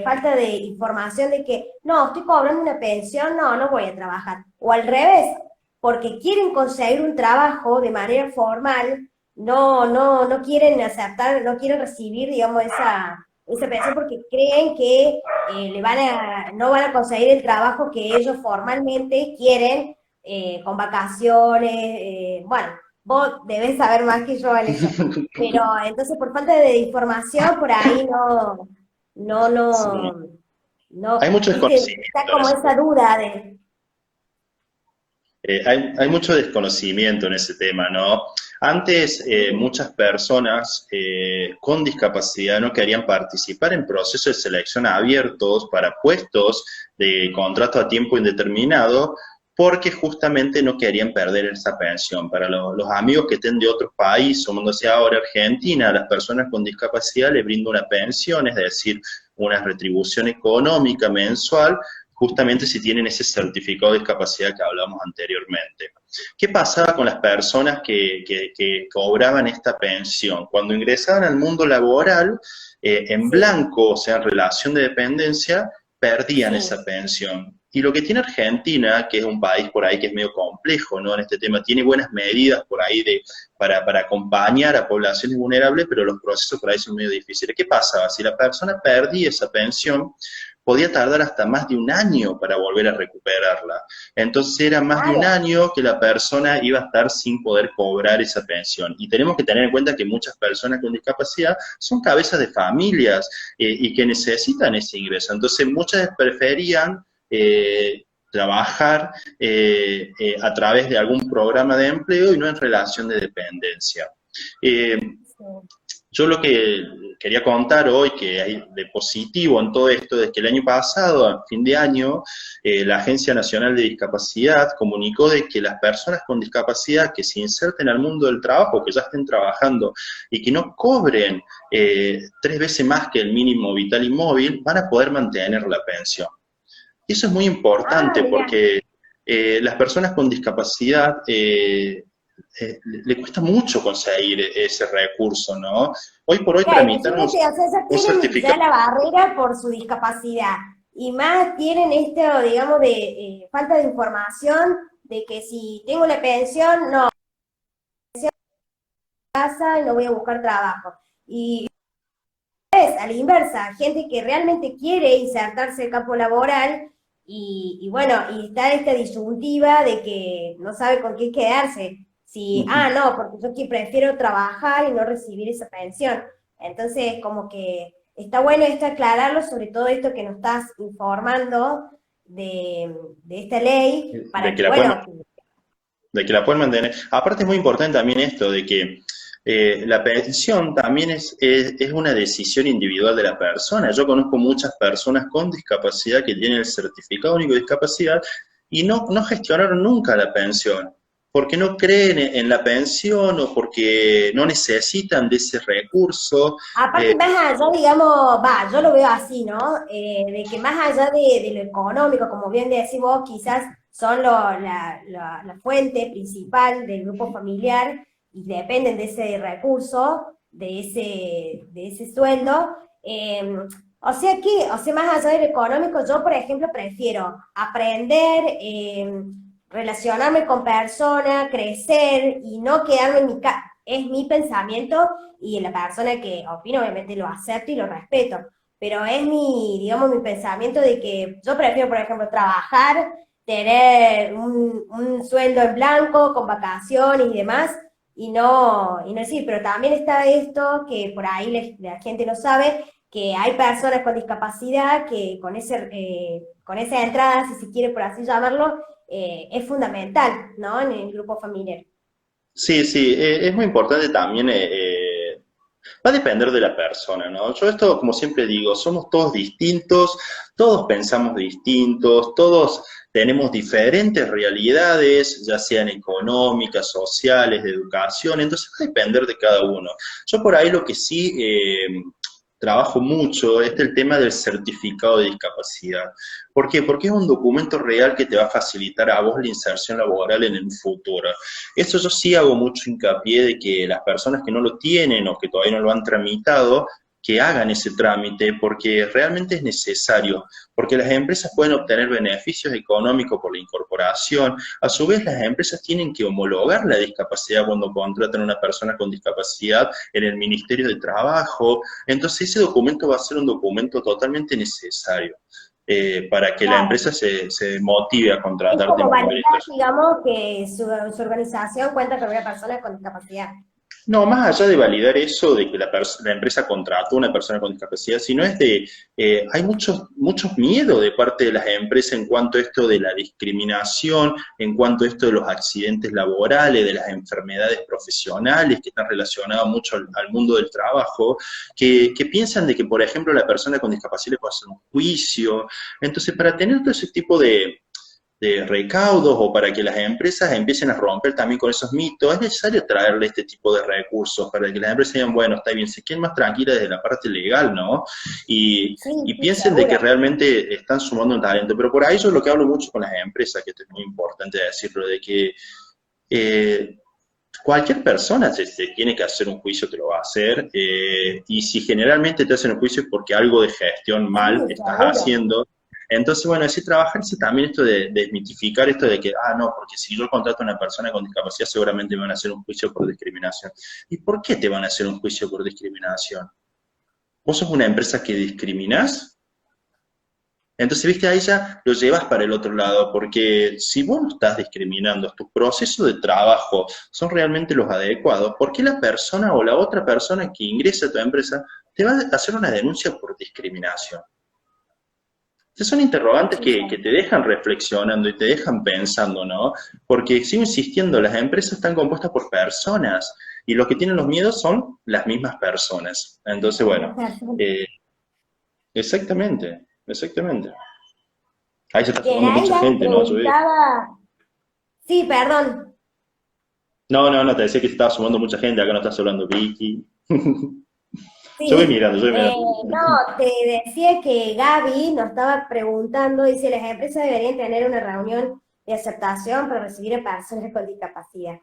S1: falta de información de que no, estoy cobrando una pensión, no, no voy a trabajar. O al revés, porque quieren conseguir un trabajo de manera formal, no quieren aceptar, no quieren recibir, digamos, esa pensión porque creen que no van a conseguir el trabajo que ellos formalmente quieren, con vacaciones, bueno, vos debés saber más que yo en eso. Pero entonces por falta de información, por ahí no,
S2: Sí.
S1: no,
S2: Hay
S1: no,
S2: mucho
S1: viste, está
S2: desconocimiento en
S1: como
S2: ese
S1: esa
S2: tema.
S1: duda de,
S2: Hay mucho desconocimiento en ese tema, ¿no? Antes, muchas personas con discapacidad no querían participar en procesos de selección abiertos para puestos de contrato a tiempo indeterminado porque justamente no querían perder esa pensión. Para los amigos que estén de otros países, sumándose ahora Argentina, a las personas con discapacidad les brinda una pensión, es decir, una retribución económica mensual justamente si tienen ese certificado de discapacidad que hablamos anteriormente. ¿Qué pasaba con las personas que cobraban esta pensión? Cuando ingresaban al mundo laboral, en
S1: sí,
S2: blanco, o sea, en relación de dependencia, perdían
S1: sí,
S2: esa pensión. Y lo que tiene Argentina, que es un país por ahí que es medio complejo, ¿no? En este tema, tiene buenas medidas por ahí para acompañar a poblaciones vulnerables, pero los procesos por ahí son medio difíciles. ¿Qué pasaba? Si la persona perdía esa pensión, podía tardar hasta más de un año para volver a recuperarla. Entonces era más de un
S1: claro.
S2: año que la persona iba a estar sin poder cobrar esa pensión. Y tenemos que tener en cuenta que muchas personas con discapacidad son cabezas de familias y que necesitan ese ingreso. Entonces muchas preferían trabajar a través de algún programa de empleo y no en relación de dependencia. Eh,
S1: Sí.
S2: yo lo que quería contar hoy, que hay de positivo en todo esto, es que el año pasado, a fin de año, la Agencia Nacional de Discapacidad comunicó de que las personas con discapacidad que se inserten al mundo del trabajo, que ya estén trabajando y que no cobren 3 veces más que el mínimo vital y móvil, van a poder mantener la pensión. Y eso es muy
S1: Ah,
S2: importante
S1: mira.
S2: porque las personas con discapacidad le cuesta mucho conseguir ese recurso, ¿no? Hoy por hoy
S1: Claro,
S2: tramitar
S1: imagínate, o sea, ya
S2: un
S1: tienen ya
S2: certificado,
S1: la barrera por su discapacidad y más tienen esto, digamos, de falta de información de que si tengo la pensión, no, casa y no voy a buscar trabajo. Y es a la inversa, gente que realmente quiere insertarse en el campo laboral y bueno, y está esta disyuntiva de que no sabe con qué quedarse. Si, no, porque yo que prefiero trabajar y no recibir esa pensión. Entonces, como que está bueno esto aclararlo, sobre todo esto que nos estás informando de esta ley,
S2: de
S1: para
S2: que
S1: que,
S2: la pueden,
S1: bueno,
S2: de que la pueden mantener. Aparte es muy importante también esto de que la pensión también es una decisión individual de la persona. Yo conozco muchas personas con discapacidad que tienen el certificado único de discapacidad y no gestionaron nunca la pensión, porque no creen en la pensión o porque no necesitan de ese recurso.
S1: aparte, más allá, digamos, va, yo lo veo así, ¿no? De que más allá de lo económico, como bien decís vos, quizás son la fuente principal del grupo familiar y dependen de ese recurso, de ese sueldo. O sea, más allá de lo económico, yo, por ejemplo, prefiero aprender, relacionarme con personas, crecer y no quedarme en mi casa. Es mi pensamiento y la persona que opina obviamente lo acepto y lo respeto, pero es mi, digamos, mi pensamiento de que yo prefiero, por ejemplo, trabajar, tener un sueldo en blanco, con vacaciones y demás, y no decir, pero también está esto que por ahí la gente no sabe, que hay personas con discapacidad que con esa entrada, si se quiere por así llamarlo, es fundamental, ¿no? En el grupo familiar.
S2: Sí, sí, es muy importante también Va a depender de la persona, ¿no? Yo esto, como siempre digo, somos todos distintos, todos pensamos distintos, todos tenemos diferentes realidades, ya sean económicas, sociales, de educación, entonces va a depender de cada uno. Yo por ahí lo que sí trabajo mucho es el tema del certificado de discapacidad. ¿Por qué? Porque es un documento real que te va a facilitar a vos la inserción laboral en el futuro. Esto yo sí hago mucho hincapié de que las personas que no lo tienen o que todavía no lo han tramitado, que hagan ese trámite porque realmente es necesario, porque las empresas pueden obtener beneficios económicos por la incorporación, a su vez las empresas tienen que homologar la discapacidad cuando contratan a una persona con discapacidad en el Ministerio de Trabajo, entonces ese documento va a ser un documento totalmente necesario para que la
S1: Claro.
S2: empresa se motive a
S1: Es
S2: contratarte
S1: como
S2: en primer
S1: validar,
S2: instancia.
S1: digamos, que su organización cuenta con una persona con discapacidad.
S2: No, más allá de validar eso de que la empresa contrató a una persona con discapacidad, sino es de, hay muchos miedos de parte de las empresas en cuanto a esto de la discriminación, en cuanto a esto de los accidentes laborales, de las enfermedades profesionales que están relacionadas mucho al mundo del trabajo, que piensan de que, por ejemplo, la persona con discapacidad le puede hacer un juicio. Entonces, para tener todo ese tipo de recaudos o para que las empresas empiecen a romper también con esos mitos, es necesario traerle este tipo de recursos para que las empresas digan, bueno, está bien, se queden más tranquilas desde la parte legal, ¿no? Y,
S1: Sí,
S2: y
S1: sí,
S2: piensen de que
S1: seguro.
S2: realmente están sumando un talento. Pero por ahí yo lo que hablo mucho con las empresas, que esto es muy importante decirlo, de que eh, cualquier persona se tiene que hacer un juicio, te lo va a hacer, y si generalmente te hacen un juicio es porque algo de gestión
S1: Sí,
S2: mal estás
S1: seguro.
S2: haciendo. Entonces, bueno, es trabajarse también esto de desmitificar esto de que, ah, no, porque si yo contrato a una persona con discapacidad seguramente me van a hacer un juicio por discriminación. ¿Y por qué te van a hacer un juicio por discriminación? ¿Vos sos una empresa que discriminás? Entonces, viste, ahí ya lo llevas para el otro lado, porque si vos no estás discriminando, tus procesos de trabajo son realmente los adecuados, ¿por qué la persona o la otra persona que ingresa a tu empresa te va a hacer una denuncia por discriminación? Entonces son interrogantes
S1: Sí,
S2: que te dejan reflexionando y te dejan pensando, ¿no? Porque sigo insistiendo, las empresas están compuestas por personas y los que tienen los miedos son las mismas personas. Entonces, bueno, eh, exactamente, exactamente. Ahí se está
S1: bien,
S2: sumando
S1: ahí
S2: mucha
S1: Gaby
S2: gente, ¿no? Yo veo.
S1: preguntaba, sí, perdón,
S2: No, te decía que se estaba sumando mucha gente, acá no estás hablando Vicky. Yo voy
S1: sí,
S2: mirando, yo voy mirando.
S1: no, te decía que Gaby nos estaba preguntando, dice, las empresas deberían tener una reunión de aceptación para recibir a personas con discapacidad.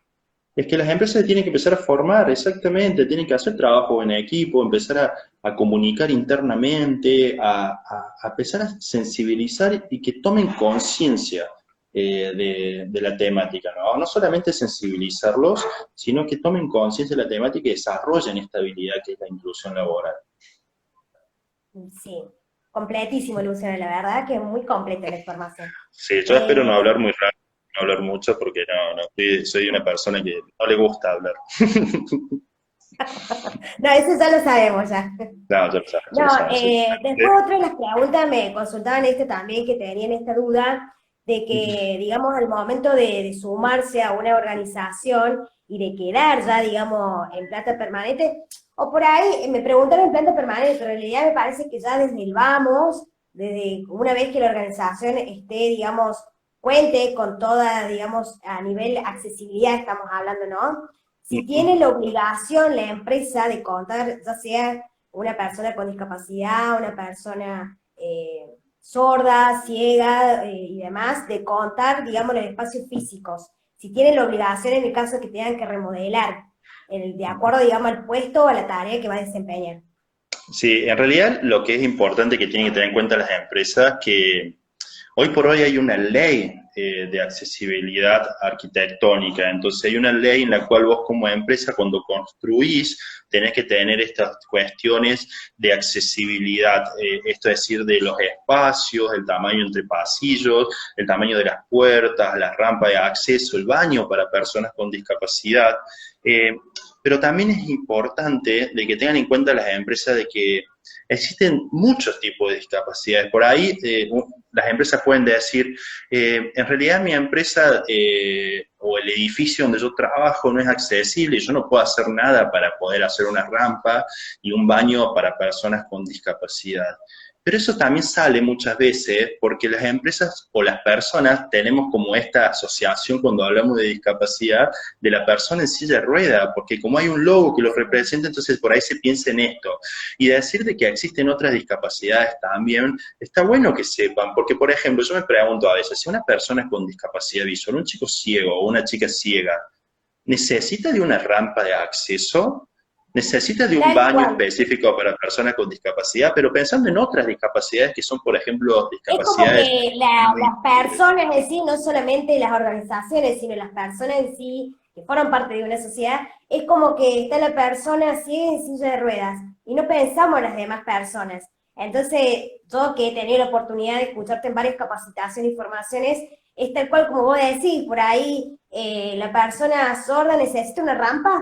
S2: Es que las empresas tienen que empezar a formar, exactamente, tienen que hacer trabajo en equipo, empezar a comunicar internamente, a empezar a sensibilizar y que tomen conciencia de la temática, ¿no? No solamente sensibilizarlos, sino que tomen conciencia de la temática y desarrollen esta habilidad que es la inclusión laboral.
S1: Sí, completísimo, Luciana, la verdad que es muy completa la información.
S2: Sí, yo espero no
S1: Eh,
S2: hablar muy rápido, no hablar mucho, porque no, soy una persona que no le gusta hablar.
S1: no, eso ya lo sabemos ya.
S2: No, ya lo sabes, ya
S1: No,
S2: lo sabes. Sí.
S1: después otra de las preguntas me consultaban también, que tenían esta duda de que, digamos, al momento de sumarse a una organización y de quedar ya, digamos, en planta permanente, o por ahí me preguntaron en planta permanente, pero en realidad me parece que ya desde el vamos, desde una vez que la organización esté, digamos, cuente con toda, digamos, a nivel accesibilidad estamos hablando, ¿no? Si
S2: Ujú.
S1: tiene la obligación la empresa de contar, ya sea una persona con discapacidad, una persona sorda, ciega y demás, de contar, digamos, los espacios físicos. Si tienen la obligación en el caso de que tengan que remodelar, de acuerdo, digamos, al puesto o a la tarea que va a desempeñar.
S2: Sí, en realidad lo que es importante que tienen que tener en cuenta las empresas que hoy por hoy hay una ley de accesibilidad arquitectónica, entonces hay una ley en la cual vos como empresa cuando construís tenés que tener estas cuestiones de accesibilidad, esto es decir, de los espacios, el tamaño entre pasillos, el tamaño de las puertas, la rampa de acceso, el baño para personas con discapacidad. Eh, pero también es importante de que tengan en cuenta las empresas de que existen muchos tipos de discapacidades. Por ahí las empresas pueden decir, en realidad mi empresa o el edificio donde yo trabajo no es accesible y yo no puedo hacer nada para poder hacer una rampa y un baño para personas con discapacidad. Pero eso también sale muchas veces porque las empresas o las personas tenemos como esta asociación cuando hablamos de discapacidad de la persona en silla de rueda, porque como hay un logo que lo representa, entonces por ahí se piensa en esto. Y decir de que existen otras discapacidades también, está bueno que sepan, porque por ejemplo, yo me pregunto a veces, si una persona con discapacidad visual, un chico ciego o una chica ciega, ¿necesita de una rampa de acceso? Necesita de un
S1: Tal
S2: baño
S1: cual.
S2: específico para personas con discapacidad, pero pensando en otras discapacidades que son, por ejemplo,
S1: Es como
S2: discapacidades
S1: que
S2: no
S1: las
S2: visibles.
S1: personas en sí, no solamente las organizaciones, sino las personas en sí, que forman parte de una sociedad, es como que está la persona así en silla de ruedas y no pensamos en las demás personas. Entonces, yo que he tenido la oportunidad de escucharte en varias capacitaciones y formaciones, es tal cual como vos decís, por ahí la persona sorda necesita una rampa,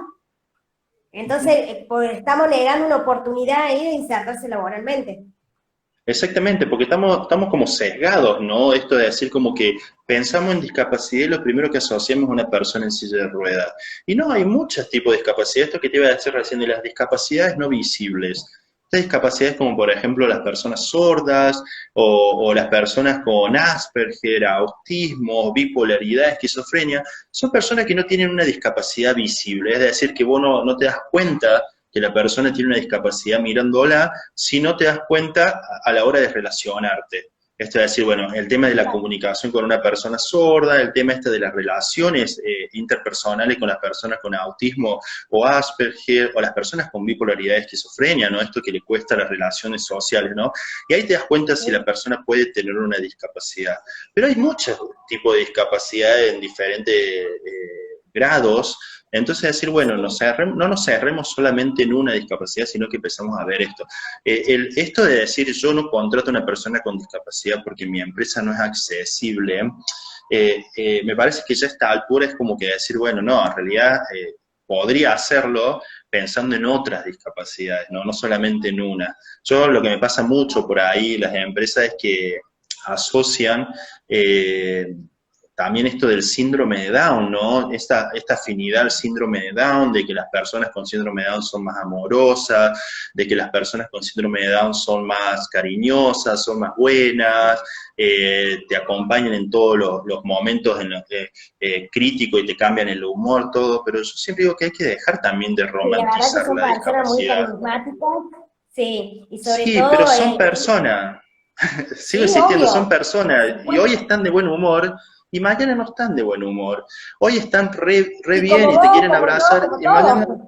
S1: entonces
S2: Ujú.
S1: estamos negando una oportunidad ahí de insertarse laboralmente.
S2: Exactamente, porque estamos como sesgados, ¿no? Esto de decir como que pensamos en discapacidad y lo primero que asociamos es una persona en silla de ruedas. Y no, hay muchos tipos de discapacidad. Esto que te iba a decir recién de las discapacidades no visibles. Estas discapacidades como por ejemplo las personas sordas o las personas con Asperger, autismo, bipolaridad, esquizofrenia, son personas que no tienen una discapacidad visible. Es decir, que vos no te das cuenta que la persona tiene una discapacidad mirándola si no te das cuenta a la hora de relacionarte. Esto es decir, bueno, el tema de la comunicación con una persona sorda, el tema este de las relaciones interpersonales con las personas con autismo o Asperger, o las personas con bipolaridad y esquizofrenia, ¿no? Esto que le cuesta las relaciones sociales, ¿no? Y ahí te das cuenta si la persona puede tener una discapacidad. Pero hay muchos tipos de discapacidad en diferentes grados. Entonces decir, bueno,
S1: Sí.
S2: no nos cerremos solamente en una discapacidad, sino que empezamos a ver esto. Esto de decir yo no contrato a una persona con discapacidad porque mi empresa no es accesible, me parece que ya a esta altura es como que decir, bueno, no, en realidad podría hacerlo pensando en otras discapacidades, ¿no? No solamente en una. Yo lo que me pasa mucho por ahí, las empresas, es que asocian también esto del síndrome de Down, ¿no? Esta afinidad al síndrome de Down, de que las personas con síndrome de Down son más amorosas, de que las personas con síndrome de Down son más cariñosas, son más buenas, te acompañan en todos los momentos en los que críticos y te cambian el humor, todo, pero yo siempre digo que hay que dejar también de
S1: Sí, la verdad que
S2: romantizar
S1: son
S2: la
S1: personas muy
S2: discapacidad.
S1: carismáticas, sí, y sobre
S2: Sí, pero
S1: todo,
S2: son personas. Sigo
S1: sí,
S2: insistiendo, son
S1: obvio, por
S2: personas, y hoy
S1: supuesto.
S2: están de buen humor, y mañana no están de buen humor. Hoy están re
S1: Y
S2: bien
S1: como
S2: y te
S1: vos,
S2: quieren
S1: como yo,
S2: abrazar,
S1: como
S2: y mañana...
S1: todos.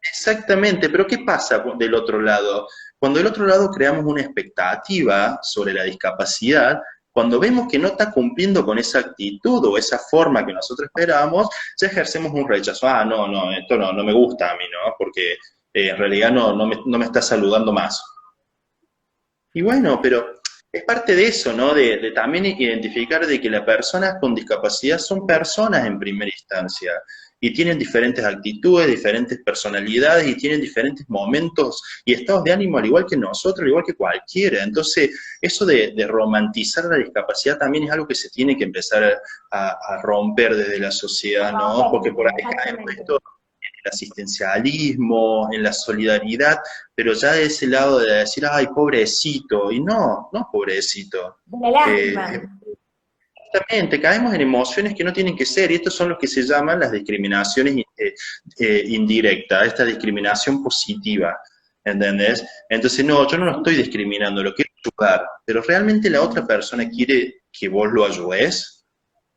S2: Exactamente, pero ¿qué pasa del otro lado? Cuando del otro lado creamos una expectativa sobre la discapacidad, cuando vemos que no está cumpliendo con esa actitud o esa forma que nosotros esperábamos, ya ejercemos un rechazo. Ah, no, esto no me gusta a mí, ¿no? Porque en realidad no me está saludando más. Y bueno, pero es parte de eso, ¿no? De también identificar de que las personas con discapacidad son personas en primera instancia y tienen diferentes actitudes, diferentes personalidades y tienen diferentes momentos y estados de ánimo al igual que nosotros, al igual que cualquiera. Entonces, eso de romantizar la discapacidad también es algo que se tiene que empezar a romper desde la sociedad, ¿no? Porque por ahí caemos en
S1: Exactamente.
S2: esto, el asistencialismo, en la solidaridad, pero ya de ese lado de decir, ay, pobrecito, y no pobrecito.
S1: De la
S2: Eh,
S1: lástima.
S2: Exactamente, caemos en emociones que no tienen que ser, y estos son los que se llaman las discriminaciones indirectas, esta discriminación positiva, ¿entendés? Entonces, no, yo no lo estoy discriminando, lo quiero ayudar, pero realmente la otra persona quiere que vos lo ayudes.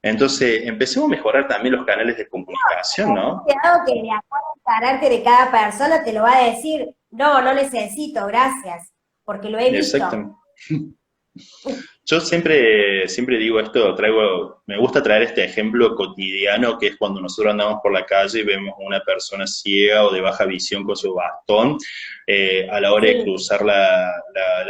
S2: Entonces, empecemos a mejorar también los canales de comunicación, ¿no?
S1: Cuidado que de acuerdo al carácter de cada persona te lo va a decir, no, no necesito, gracias, porque lo he visto.
S2: Exactamente. Yo siempre digo esto, me gusta traer este ejemplo cotidiano que es cuando nosotros andamos por la calle y vemos a una persona ciega o de baja visión con su bastón a la hora de
S1: Sí,
S2: cruzar la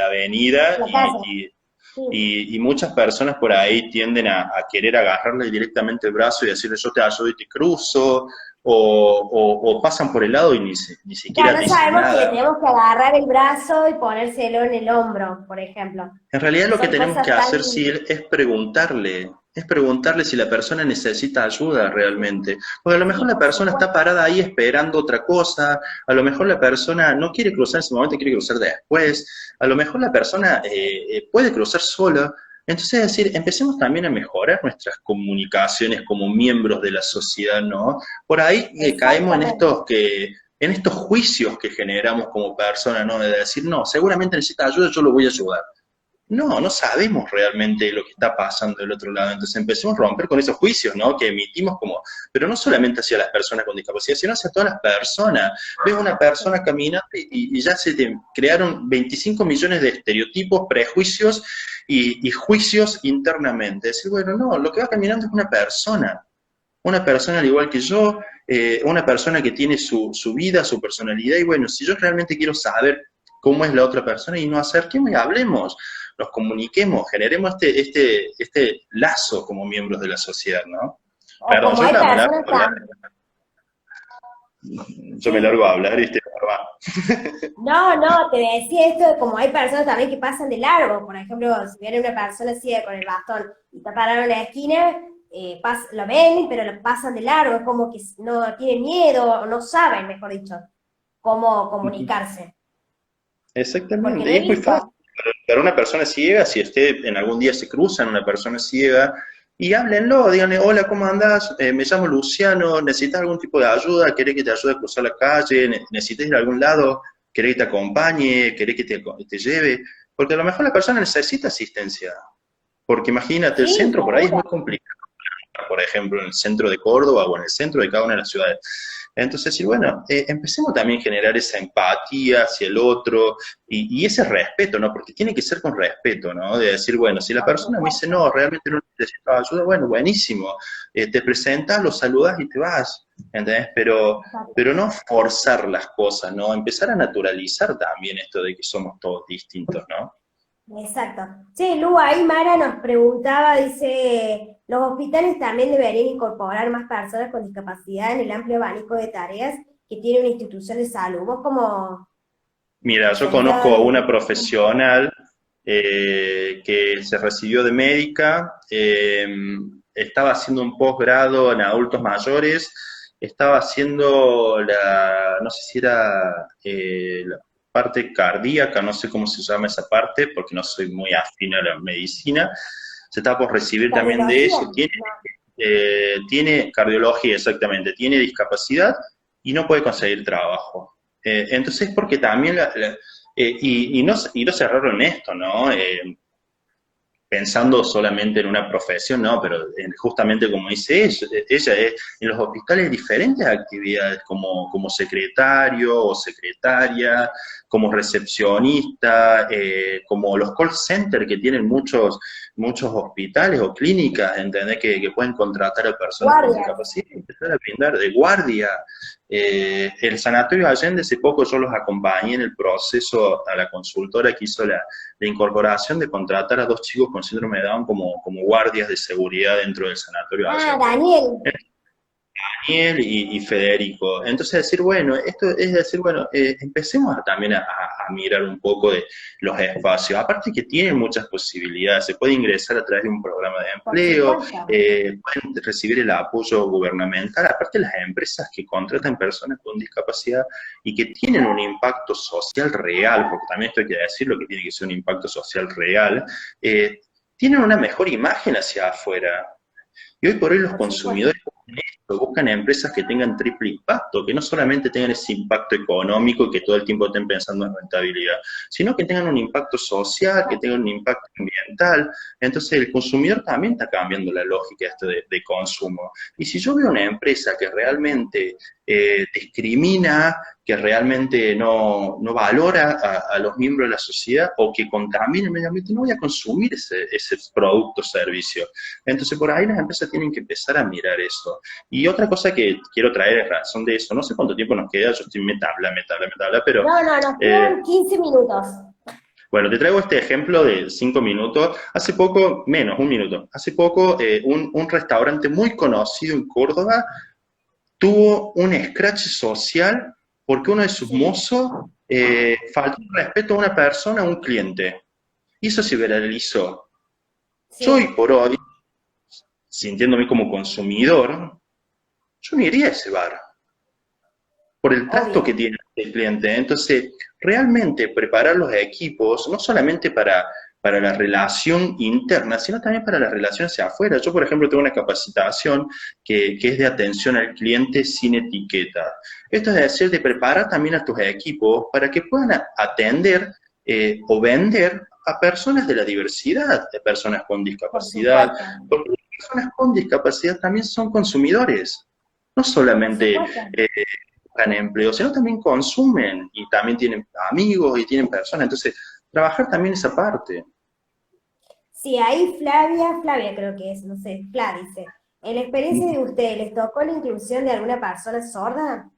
S2: avenida
S1: la calle. Sí.
S2: y muchas personas por ahí tienden a querer agarrarle directamente el brazo y decirle yo te ayudo y te cruzo, o pasan por el lado y ni siquiera
S1: Claro, no
S2: dicen
S1: sabemos que le
S2: nada.
S1: tenemos que agarrar el brazo y ponérselo en el hombro, por ejemplo.
S2: En realidad
S1: Y
S2: lo que
S1: son
S2: tenemos que
S1: cosas tan...
S2: hacer, sí, es preguntarle. es preguntarle si la persona necesita ayuda realmente. Porque a lo mejor
S1: Sí,
S2: la
S1: por
S2: persona está
S1: supuesto.
S2: parada ahí esperando otra cosa, a lo mejor la persona no quiere cruzar en ese momento, quiere cruzar después, a lo mejor la persona puede cruzar sola. Entonces, es decir, empecemos también a mejorar nuestras comunicaciones como miembros de la sociedad, ¿no? Por ahí caemos
S1: Exactamente.
S2: en estos juicios que generamos como personas, ¿no? De decir, no, seguramente necesita ayuda, yo lo voy a ayudar. No, no sabemos realmente lo que está pasando del otro lado. Entonces empecemos a romper con esos juicios, ¿no? Que emitimos como, pero no solamente hacia las personas con discapacidad, sino hacia todas las personas. Ves una persona caminando y ya se te crearon 25 millones de estereotipos, prejuicios y juicios internamente. Decir, bueno, no, lo que va caminando es una persona al igual que yo, una persona que tiene su vida, su personalidad, y bueno, si yo realmente quiero saber cómo es la otra persona y nos acerquemos y hablemos, nos comuniquemos, generemos este lazo como miembros de la sociedad, ¿no?
S1: O
S2: Perdón,
S1: como hay personas también.
S2: yo me
S1: Sí,
S2: largo a hablar y
S1: no, no, te decía esto de como hay personas también que pasan de largo. Por ejemplo, si viene una persona ciega con el bastón y está parado en la esquina, lo ven, pero lo pasan de largo. Es como que no tienen miedo, o no saben, mejor dicho, cómo comunicarse. Porque
S2: Exactamente,
S1: lo
S2: y
S1: he
S2: es muy
S1: visto.
S2: fácil para una persona ciega, si usted en algún día se cruzan una persona ciega, y háblenlo, díganle, hola, ¿cómo andás? Me llamo Luciano, ¿necesitas algún tipo de ayuda? ¿Querés que te ayude a cruzar la calle? ¿Necesitas ir a algún lado? ¿Querés que te acompañe? ¿Querés que te lleve? Porque a lo mejor la persona necesita asistencia, porque imagínate, el
S1: Sí,
S2: centro por ahí es muy
S1: seguro.
S2: complicado, por ejemplo, en el centro de Córdoba o en el centro de cada una de las ciudades. Entonces, sí, bueno, empecemos también a generar esa empatía hacia el otro y ese respeto, ¿no? Porque tiene que ser con respeto, ¿no? De decir, bueno, si la
S1: Por
S2: persona me dice,
S1: supuesto.
S2: no, realmente no necesito ayuda, bueno, buenísimo, te presentas, lo saludas y te vas, ¿entendés? Pero no forzar las cosas, ¿no? Empezar a naturalizar también esto de que somos todos distintos, ¿no?
S1: Exacto. Che, Lu, ahí Mara nos preguntaba, dice, ¿los hospitales también deberían incorporar más personas con discapacidad en el amplio abanico de tareas que tiene una institución de salud? Vos como
S2: Mira, yo
S1: licenciado
S2: conozco a una
S1: en...
S2: profesional que se recibió de médica, estaba haciendo un posgrado en adultos mayores, estaba haciendo no sé si era la parte cardíaca, no sé cómo se llama esa parte, porque no soy muy afín a la medicina, se estaba por recibir también de
S1: cardiología.
S2: eso,
S1: No.
S2: tiene cardiología exactamente, tiene discapacidad y no puede conseguir trabajo. Entonces, porque también y no cerraron esto, ¿no? Pensando solamente en una profesión, no, pero justamente como dice ella en los hospitales hay diferentes actividades como secretario o secretaria, como recepcionista, como los call centers que tienen muchos hospitales o clínicas, ¿entendés? Que pueden contratar a personas con
S1: Guardias.
S2: discapacidad y empezar a brindar de guardia. El Sanatorio Allende, hace poco yo los acompañé en el proceso a la consultora que hizo la incorporación de contratar a 2 chicos con síndrome de Down como guardias de seguridad dentro del Sanatorio
S1: Ah,
S2: Allende.
S1: Daniel.
S2: Daniel y Federico. Entonces decir, bueno, esto es decir, bueno, empecemos también a mirar un poco de los espacios. Aparte que tienen muchas posibilidades, se puede ingresar a través de un programa de
S1: Por
S2: empleo,
S1: supuesto.
S2: pueden recibir el apoyo gubernamental, aparte las empresas que contratan personas con discapacidad y que tienen un impacto social real, porque también esto hay que decirlo, que tiene que ser un impacto social real, tienen una mejor imagen hacia afuera. Y hoy por hoy los
S1: Por supuesto.
S2: consumidores buscan empresas que tengan triple impacto, que no solamente tengan ese impacto económico y que todo el tiempo estén pensando en rentabilidad, sino que tengan un impacto social, que tengan un impacto ambiental. Entonces el consumidor también está cambiando la lógica de consumo. Y si yo veo una empresa que realmente discrimina, que realmente no valora a los miembros de la sociedad o que contamina el medio ambiente, no voy a consumir ese producto o servicio. Entonces, por ahí las empresas tienen que empezar a mirar eso. Y otra cosa que quiero traer en razón de eso, no sé cuánto tiempo nos queda, yo estoy me tabla, pero
S1: No, no, nos
S2: eh,
S1: quedan 15 minutos.
S2: bueno, te traigo este ejemplo de 5 minutos. Hace poco, menos, un minuto, hace poco un restaurante muy conocido en Córdoba tuvo un scratch social porque uno de sus
S1: Sí,
S2: mozos faltó el respeto a una persona, a un cliente. Y eso se viralizó. Yo hoy
S1: sí.
S2: por hoy sintiéndome como consumidor, yo no iría a ese bar por el trato que
S1: Obvio.
S2: tiene el cliente. Entonces, realmente preparar los equipos, no solamente para la relación interna, sino también para la relación hacia afuera. Yo, por ejemplo, tengo una capacitación que es de atención al cliente sin etiqueta. Esto es decir, de preparar también a tus equipos para que puedan atender o vender a personas de la diversidad, de personas con
S1: Por
S2: discapacidad,
S1: supuesto,
S2: porque las personas con discapacidad también son consumidores, no
S1: por
S2: solamente
S1: supuesto.
S2: buscan empleo, sino también consumen y también tienen amigos y tienen personas. Entonces, trabajar también esa parte.
S1: Sí, ahí Flavia creo que es, no sé, Fla dice, ¿en la experiencia de ustedes les tocó la inclusión de alguna persona sorda?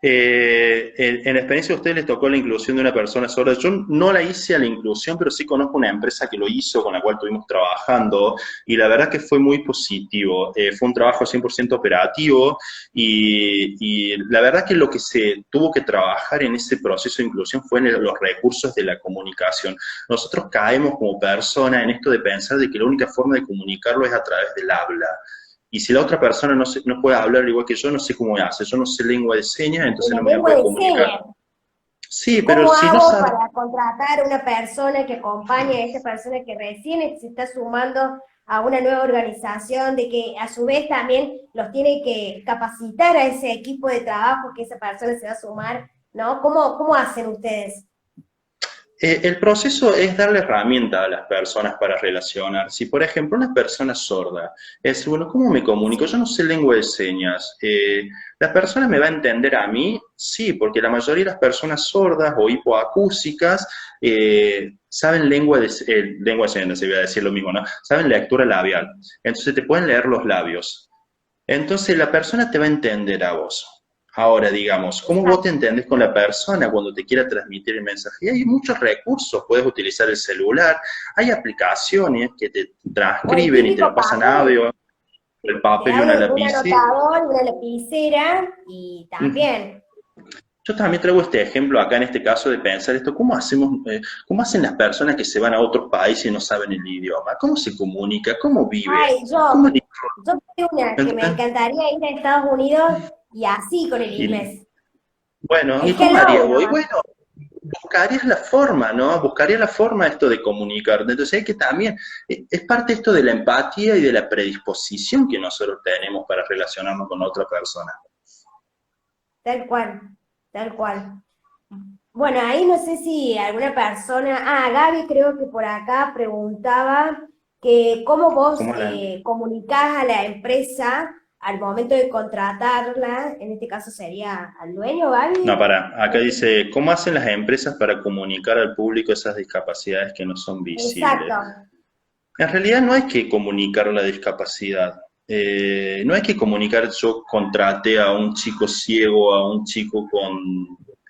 S2: En la experiencia de ustedes les tocó la inclusión de una persona sorda. Yo no la hice a la inclusión, pero sí conozco una empresa que lo hizo, con la cual estuvimos trabajando, y la verdad que fue muy positivo. Fue un trabajo 100% operativo, y la verdad que lo que se tuvo que trabajar en ese proceso de inclusión fue en los recursos de la comunicación. Nosotros caemos como persona en esto de pensar de que la única forma de comunicarlo es a través del habla. Y si la otra persona no puede hablar igual que yo, no sé cómo hace. Yo no sé lengua de señas,
S1: En
S2: entonces
S1: la
S2: no me voy a
S1: lengua
S2: poder
S1: de
S2: comunicar.
S1: señas.
S2: Sí,
S1: ¿Y
S2: pero
S1: cómo
S2: si no
S1: hago
S2: sabe,
S1: para contratar a una persona que acompañe a esta persona que recién se está sumando a una nueva organización, de que a su vez también los tiene que capacitar a ese equipo de trabajo que esa persona se va a sumar, ¿no? ¿Cómo hacen ustedes?
S2: el proceso es darle herramientas a las personas para relacionar. Si, por ejemplo, una persona sorda es, bueno, ¿cómo me comunico? Yo no sé lengua de señas. ¿La persona me va a entender a mí? Sí, porque la mayoría de las personas sordas o hipoacúsicas saben lengua de señas, se iba a decir lo mismo, ¿no? Saben lectura labial. Entonces te pueden leer los labios. Entonces la persona te va a entender a vos. Ahora, digamos, ¿cómo vos te
S1: Exacto.
S2: entendés con la persona cuando te quiera transmitir el mensaje? Y hay muchos recursos, puedes utilizar el celular, hay aplicaciones que te
S1: O el
S2: transcriben y te
S1: típico
S2: lo pasan a
S1: papel,
S2: audio, el
S1: te
S2: papel y
S1: da
S2: una
S1: un
S2: lapicera.
S1: anotador, una lapicera y también.
S2: Yo también traigo este ejemplo acá en este caso de pensar esto, ¿cómo hacemos, cómo hacen las personas que se van a otros países y no saben el idioma? ¿Cómo se comunica? ¿Cómo vive?
S1: Ay,
S2: ¿Cómo
S1: yo soy una que me
S2: entonces,
S1: encantaría ir a Estados Unidos y así con el
S2: y,
S1: inglés.
S2: bueno, ¿y
S1: El
S2: cómo harías
S1: hello
S2: vos? Y
S1: nomás.
S2: bueno, buscarías la forma, ¿no? Buscarías la forma esto de comunicarte. Entonces hay que también, es parte esto de la empatía y de la predisposición que nosotros tenemos para relacionarnos con otra persona.
S1: Tal cual, tal cual. Bueno, ahí no sé si alguna persona, Gaby creo que por acá preguntaba que cómo vos
S2: ¿Cómo la,
S1: comunicás a la empresa al momento de contratarla, en este caso sería al dueño,
S2: no,
S1: Gaby.
S2: para, acá dice, ¿cómo hacen las empresas para comunicar al público esas discapacidades que no son
S1: Exacto,
S2: visibles? En realidad no hay que comunicar la discapacidad. No hay que comunicar, yo contraté a un chico ciego, a un chico con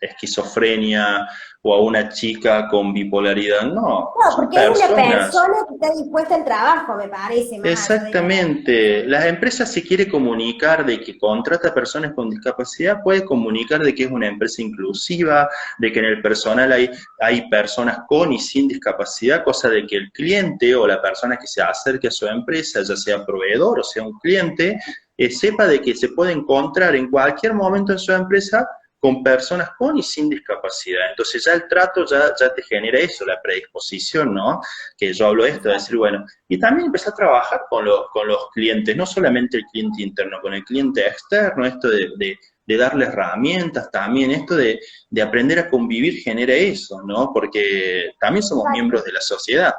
S2: esquizofrenia o a una chica con bipolaridad. No,
S1: no,
S2: son
S1: porque es una
S2: personas.
S1: persona que está dispuesta al trabajo, me parece, más allá de la...
S2: Exactamente. Las empresas si quiere comunicar de que contrata personas con discapacidad, puede comunicar de que es una empresa inclusiva, de que en el personal hay personas con y sin discapacidad, cosa de que el cliente o la persona que se acerque a su empresa, ya sea proveedor o sea un cliente, sepa de que se puede encontrar en cualquier momento en su empresa con personas con y sin discapacidad. Entonces ya el trato ya te genera eso, la predisposición, ¿no? Que yo hablo de esto, de decir,
S1: Exacto.
S2: bueno, y también empecé a trabajar con los clientes, no solamente el cliente interno, con el cliente externo, esto de darle herramientas también, esto de aprender a convivir genera eso, ¿no? Porque también somos
S1: Exacto.
S2: miembros de la sociedad.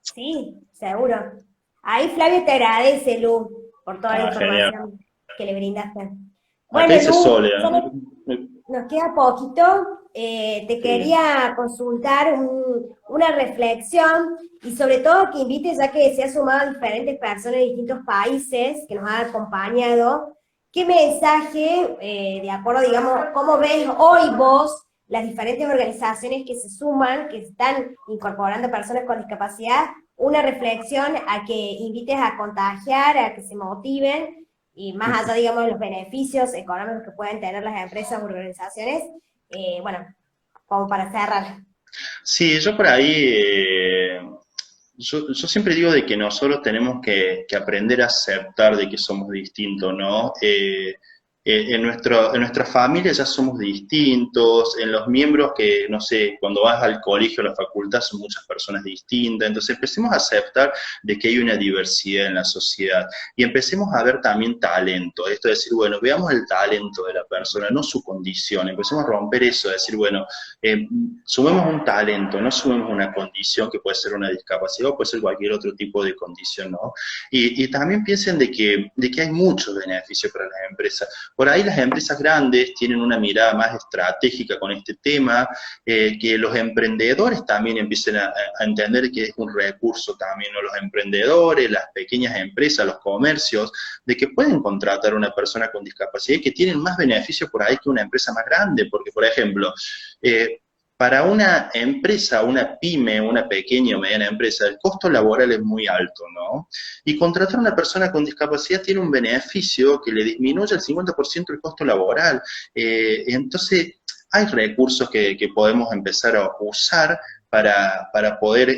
S1: Sí, seguro. Ahí Flavio te agradece, Lu, por toda la
S2: Ah, genial.
S1: información que le brindaste.
S2: Acá
S1: Bueno,
S2: dice
S1: Lu,
S2: Sole,
S1: ya nos queda poquito. Te
S2: sí.
S1: quería consultar una reflexión y sobre todo que invites, ya que se ha sumado a diferentes personas de distintos países que nos han acompañado, ¿qué mensaje, de acuerdo, digamos, cómo ves hoy vos las diferentes organizaciones que se suman, que están incorporando personas con discapacidad, una reflexión a que invites a contagiar, a que se motiven, y más allá, digamos, de los beneficios económicos que pueden tener las empresas o organizaciones, bueno, como para cerrar.
S2: Sí, yo por ahí yo siempre digo de que nosotros tenemos que aprender a aceptar de que somos distintos, ¿no? En nuestra familia ya somos distintos, en los miembros que, no sé, cuando vas al colegio o a la facultad son muchas personas distintas, entonces empecemos a aceptar de que hay una diversidad en la sociedad y empecemos a ver también talento, esto de decir, bueno, veamos el talento de la persona, no su condición, empecemos a romper eso, de decir, bueno, sumemos un talento, no sumemos una condición que puede ser una discapacidad o puede ser cualquier otro tipo de condición, ¿no? Y también piensen de que hay muchos beneficios para las empresas. Por ahí las empresas grandes tienen una mirada más estratégica con este tema, que los emprendedores también empiecen a entender que es un recurso también, ¿no? Los emprendedores, las pequeñas empresas, los comercios, de que pueden contratar a una persona con discapacidad y que tienen más beneficios por ahí que una empresa más grande, porque por ejemplo, para una empresa, una pyme, una pequeña o mediana empresa, el costo laboral es muy alto, ¿no? Y contratar a una persona con discapacidad tiene un beneficio que le disminuye el 50% el costo laboral. Entonces, hay recursos que podemos empezar a usar para poder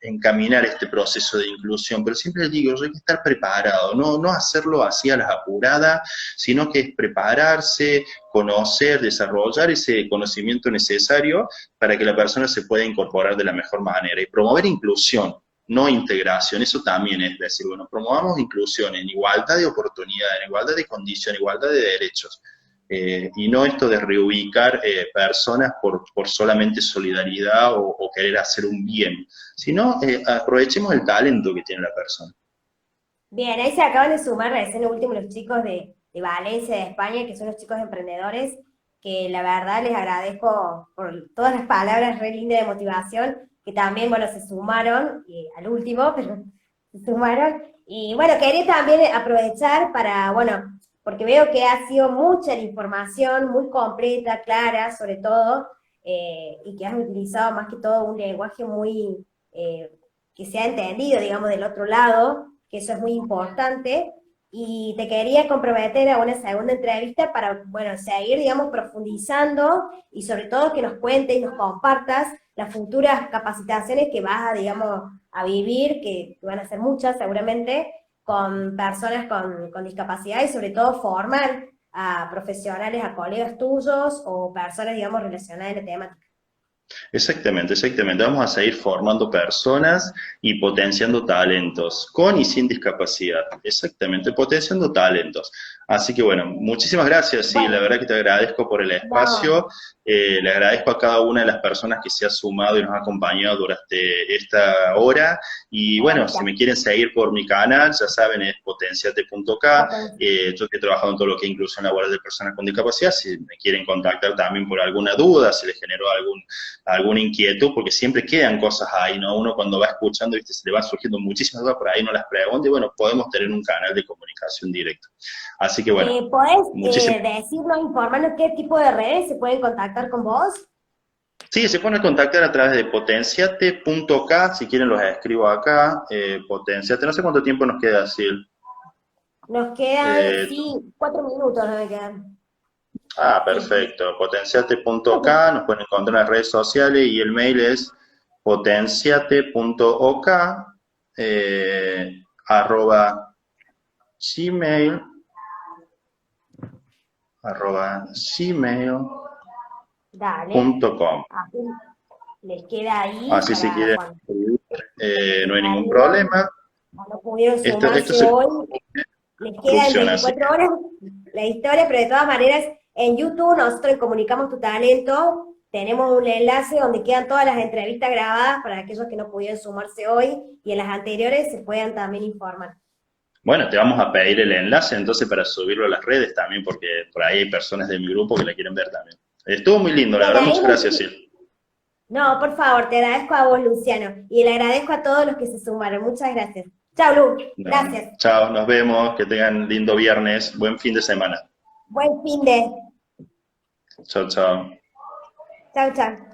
S2: encaminar este proceso de inclusión, pero siempre les digo, hay que estar preparado, no hacerlo así a las apuradas, sino que es prepararse, conocer, desarrollar ese conocimiento necesario para que la persona se pueda incorporar de la mejor manera y promover inclusión, no integración. Eso también es decir, bueno, promovamos inclusión en igualdad de oportunidades, en igualdad de condiciones, igualdad de derechos. Y no esto de reubicar personas por solamente solidaridad o querer hacer un bien, sino aprovechemos el talento que tiene la persona.
S1: Bien, ahí se acaban de sumar recién lo último los chicos de Valencia, de España, que son los chicos emprendedores, que la verdad les agradezco por todas las palabras re lindas de motivación, que también, bueno, se sumaron, al último, pero se sumaron. Y bueno, quería también aprovechar para, bueno, porque veo que ha sido mucha la información, muy completa, clara, sobre todo, y que has utilizado más que todo un lenguaje muy, que se ha entendido, digamos, del otro lado, que eso es muy importante, y te quería comprometer a una segunda entrevista para, bueno, seguir, digamos, profundizando, y sobre todo que nos cuentes y nos compartas las futuras capacitaciones que vas a, digamos, a vivir, que van a ser muchas seguramente, con personas con discapacidad y sobre todo formar a profesionales, a colegas tuyos o personas, digamos, relacionadas en la temática.
S2: Exactamente, exactamente. Vamos a seguir formando personas y potenciando talentos, con y sin discapacidad. Exactamente, potenciando talentos. Así que bueno, muchísimas gracias, sí, la
S1: Bueno,
S2: verdad que te agradezco por el
S1: no,
S2: espacio, le agradezco a cada una de las personas que se ha sumado y nos ha acompañado durante esta hora, y bueno, si
S1: esta,
S2: me quieren seguir por mi canal, ya saben, es potenciate.k, yo estoy trabajando en todo lo que es inclusión laboral de personas con discapacidad, si me quieren contactar también por alguna duda, si les generó alguna inquietud, porque siempre quedan cosas ahí, ¿no? Uno cuando va escuchando, ¿viste? Se le van surgiendo muchísimas dudas por ahí, no las pregunta, y bueno, podemos tener un canal de comunicación directo. Así que bueno,
S1: ¿podés
S2: muchísimas.
S1: decirnos, informarnos qué tipo de redes se pueden contactar con vos?
S2: Sí, se pueden contactar a través de potenciate.k, si quieren los escribo acá, potenciate, no sé cuánto tiempo nos queda, Sil.
S1: Nos quedan,
S2: Eh,
S1: sí, 4 minutos nos quedan. Sí.
S2: Perfecto, potenciate.k, nos pueden encontrar en las redes sociales y el mail es potenciate.ok, arroba gmail, gmail.com.
S1: Dale, así les queda ahí
S2: Así si
S1: para
S2: quieren
S1: cuando
S2: escribir, no hay ningún
S1: alguno
S2: problema.
S1: no pudieron
S2: Esto
S1: sumarse
S2: se
S1: hoy, les queda en
S2: funciona así.
S1: 24 horas la historia, pero de todas maneras, en YouTube nosotros en Comunicamos Tu Talento tenemos un enlace donde quedan todas las entrevistas grabadas para aquellos que no pudieron sumarse hoy y en las anteriores se puedan también informar.
S2: Bueno, te vamos a pedir el enlace entonces para subirlo a las redes también, porque por ahí hay personas de mi grupo que la quieren ver también. Estuvo muy lindo, la
S1: Bien,
S2: verdad,
S1: ahí
S2: muchas gracias, Sil.
S1: no, por favor, te agradezco a vos, Luciano, y le agradezco a todos los que se sumaron. Muchas gracias. Chao, Lu.
S2: No,
S1: Gracias.
S2: chao, nos vemos, que tengan lindo viernes, buen fin de semana.
S1: Buen fin de.
S2: Chao, chao.
S1: Chao, chao.